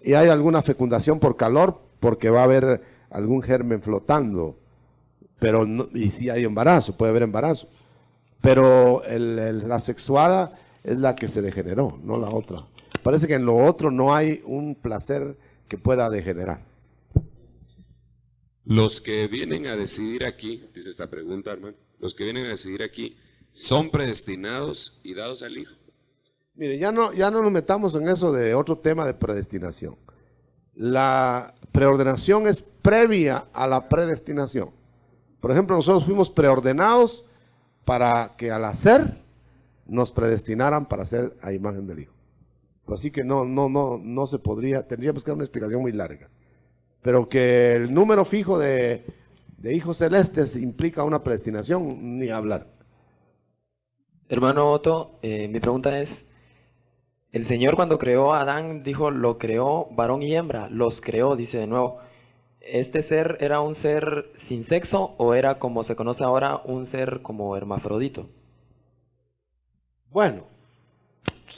y hay alguna fecundación por calor porque va a haber algún germen flotando, pero no, y sí hay embarazo, puede haber embarazo, pero la sexuada es la que se degeneró, no la otra. Parece que en lo otro no hay un placer que pueda degenerar. Los que vienen a decidir aquí, dice esta pregunta, hermano, los que vienen a decidir aquí, ¿son predestinados y dados al Hijo? Mire, ya no nos metamos en eso de otro tema de predestinación. La preordenación es previa a la predestinación. Por ejemplo, nosotros fuimos preordenados para que al hacer nos predestinaran para ser a imagen del Hijo. Así que no se podría, tendríamos que dar una explicación muy larga. Pero que el número fijo de hijos celestes implica una predestinación, ni hablar. Hermano Otto, mi pregunta es, el Señor cuando creó a Adán dijo, lo creó varón y hembra, los creó, dice de nuevo. ¿Este ser era un ser sin sexo o era, como se conoce ahora, un ser como hermafrodito? Bueno,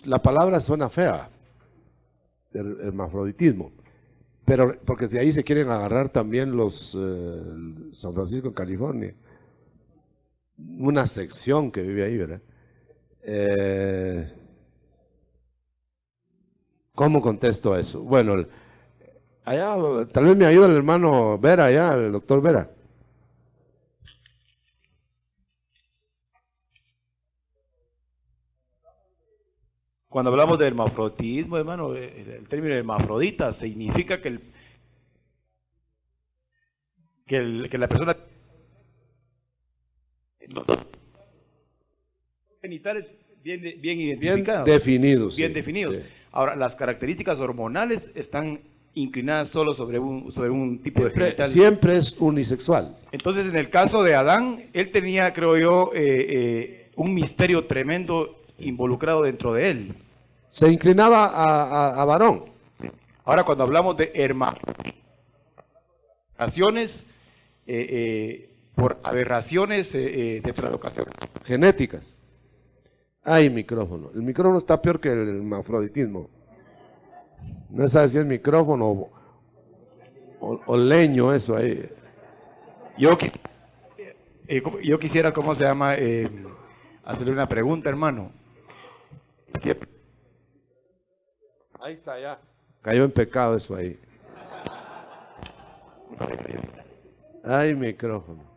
la palabra suena fea, hermafroditismo, pero porque de ahí se quieren agarrar también los San Francisco en California, una sección que vive ahí, ¿verdad? ¿Cómo contesto a eso? Bueno, allá tal vez me ayuda el hermano Vera, allá, el doctor Vera. Cuando hablamos de hermafroditismo, hermano, el término hermafrodita significa que la persona genitales bien identificados, bien definidos. Bien sí, definidos. Sí. Ahora, las características hormonales están inclinadas solo sobre un tipo de genital. Siempre es unisexual. Entonces, en el caso de Adán, él tenía, creo yo, un misterio tremendo involucrado dentro de él. Se inclinaba a varón. Sí. Ahora, cuando hablamos de hermafroditismo, por aberraciones de translocación genéticas. Hay micrófono. El micrófono está peor que el hermafroditismo. No sabe si es micrófono o leño eso ahí. Yo quisiera, ¿cómo se llama? Hacerle una pregunta, hermano. Ahí está, ya. Cayó en pecado eso ahí. Hay micrófono.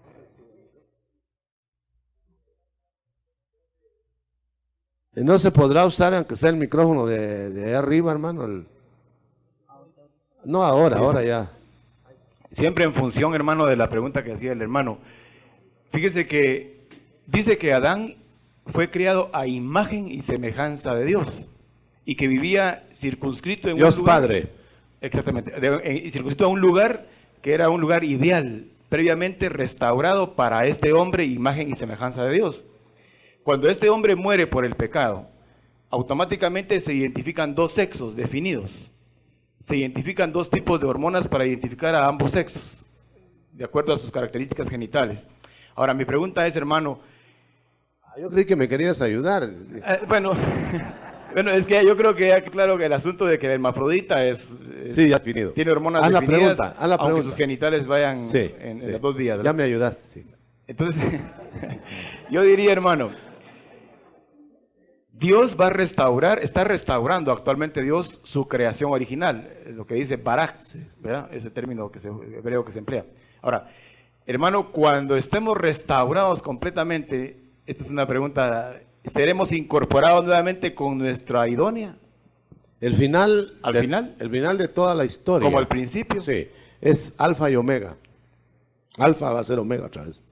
No se podrá usar aunque sea el micrófono de ahí arriba, hermano. No ahora, ahora ya. Siempre en función, hermano, de la pregunta que hacía el hermano. Fíjese que dice que Adán fue criado a imagen y semejanza de Dios y que vivía circunscrito en Dios un lugar. Padre. Exactamente, circunscrito a un lugar que era un lugar ideal, previamente restaurado para este hombre, imagen y semejanza de Dios. Cuando este hombre muere por el pecado, automáticamente se identifican dos sexos definidos. Se identifican dos tipos de hormonas para identificar a ambos sexos, de acuerdo a sus características genitales. Ahora, mi pregunta es, hermano... Yo creí que me querías ayudar. Bueno, es que yo creo que ya claro que el asunto de que el hermafrodita es... Sí, ya definido. Tiene hormonas haz definidas, la pregunta. aunque sus genitales vayan en las dos vías, ¿verdad? Ya me ayudaste, sí. Entonces, yo diría, hermano, Dios va a restaurar, está restaurando actualmente Dios su creación original, lo que dice Barak, ¿verdad? Ese término hebreo que se emplea. Ahora, hermano, cuando estemos restaurados completamente, esta es una pregunta, ¿seremos incorporados nuevamente con nuestra idónea? El final, el final de toda la historia. Como al principio. Sí, es alfa y omega. Alfa va a ser omega otra vez.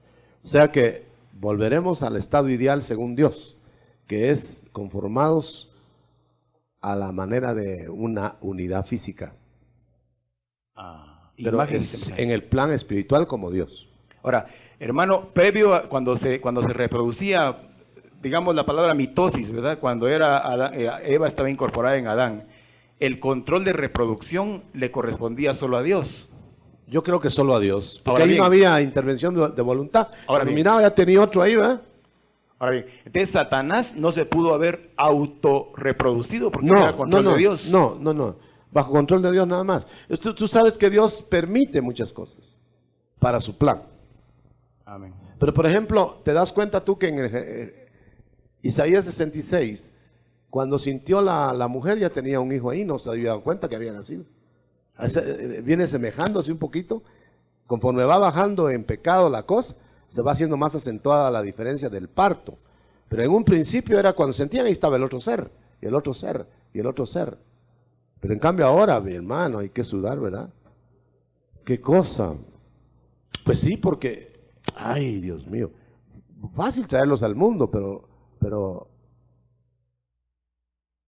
O sea que volveremos al estado ideal según Dios, que es conformados a la manera de una unidad física. Pero es en el plan espiritual como Dios. Ahora, hermano, previo a cuando se reproducía, digamos la palabra mitosis, ¿verdad? Cuando Eva estaba incorporada en Adán, el control de reproducción le correspondía solo a Dios. Yo creo que solo a Dios, porque Ahora ahí bien, no había intervención de voluntad. Ahora Cuando bien. miraba, ya tenía otro ahí, ¿verdad? Ahora bien, entonces Satanás no se pudo haber autorreproducido porque era control de Dios. No, bajo control de Dios nada más. Tú sabes que Dios permite muchas cosas para su plan. Amén. Pero por ejemplo, te das cuenta tú que en Isaías 66, cuando sintió la mujer ya tenía un hijo ahí, no se había dado cuenta que había nacido. Viene semejándose un poquito, conforme va bajando en pecado la cosa, se va haciendo más acentuada la diferencia del parto. Pero en un principio era cuando sentían, ahí estaba el otro ser, y el otro ser, y el otro ser. Pero en cambio ahora, mi hermano, hay que sudar, ¿verdad? ¿Qué cosa? Pues sí, porque, ay, Dios mío, fácil traerlos al mundo, pero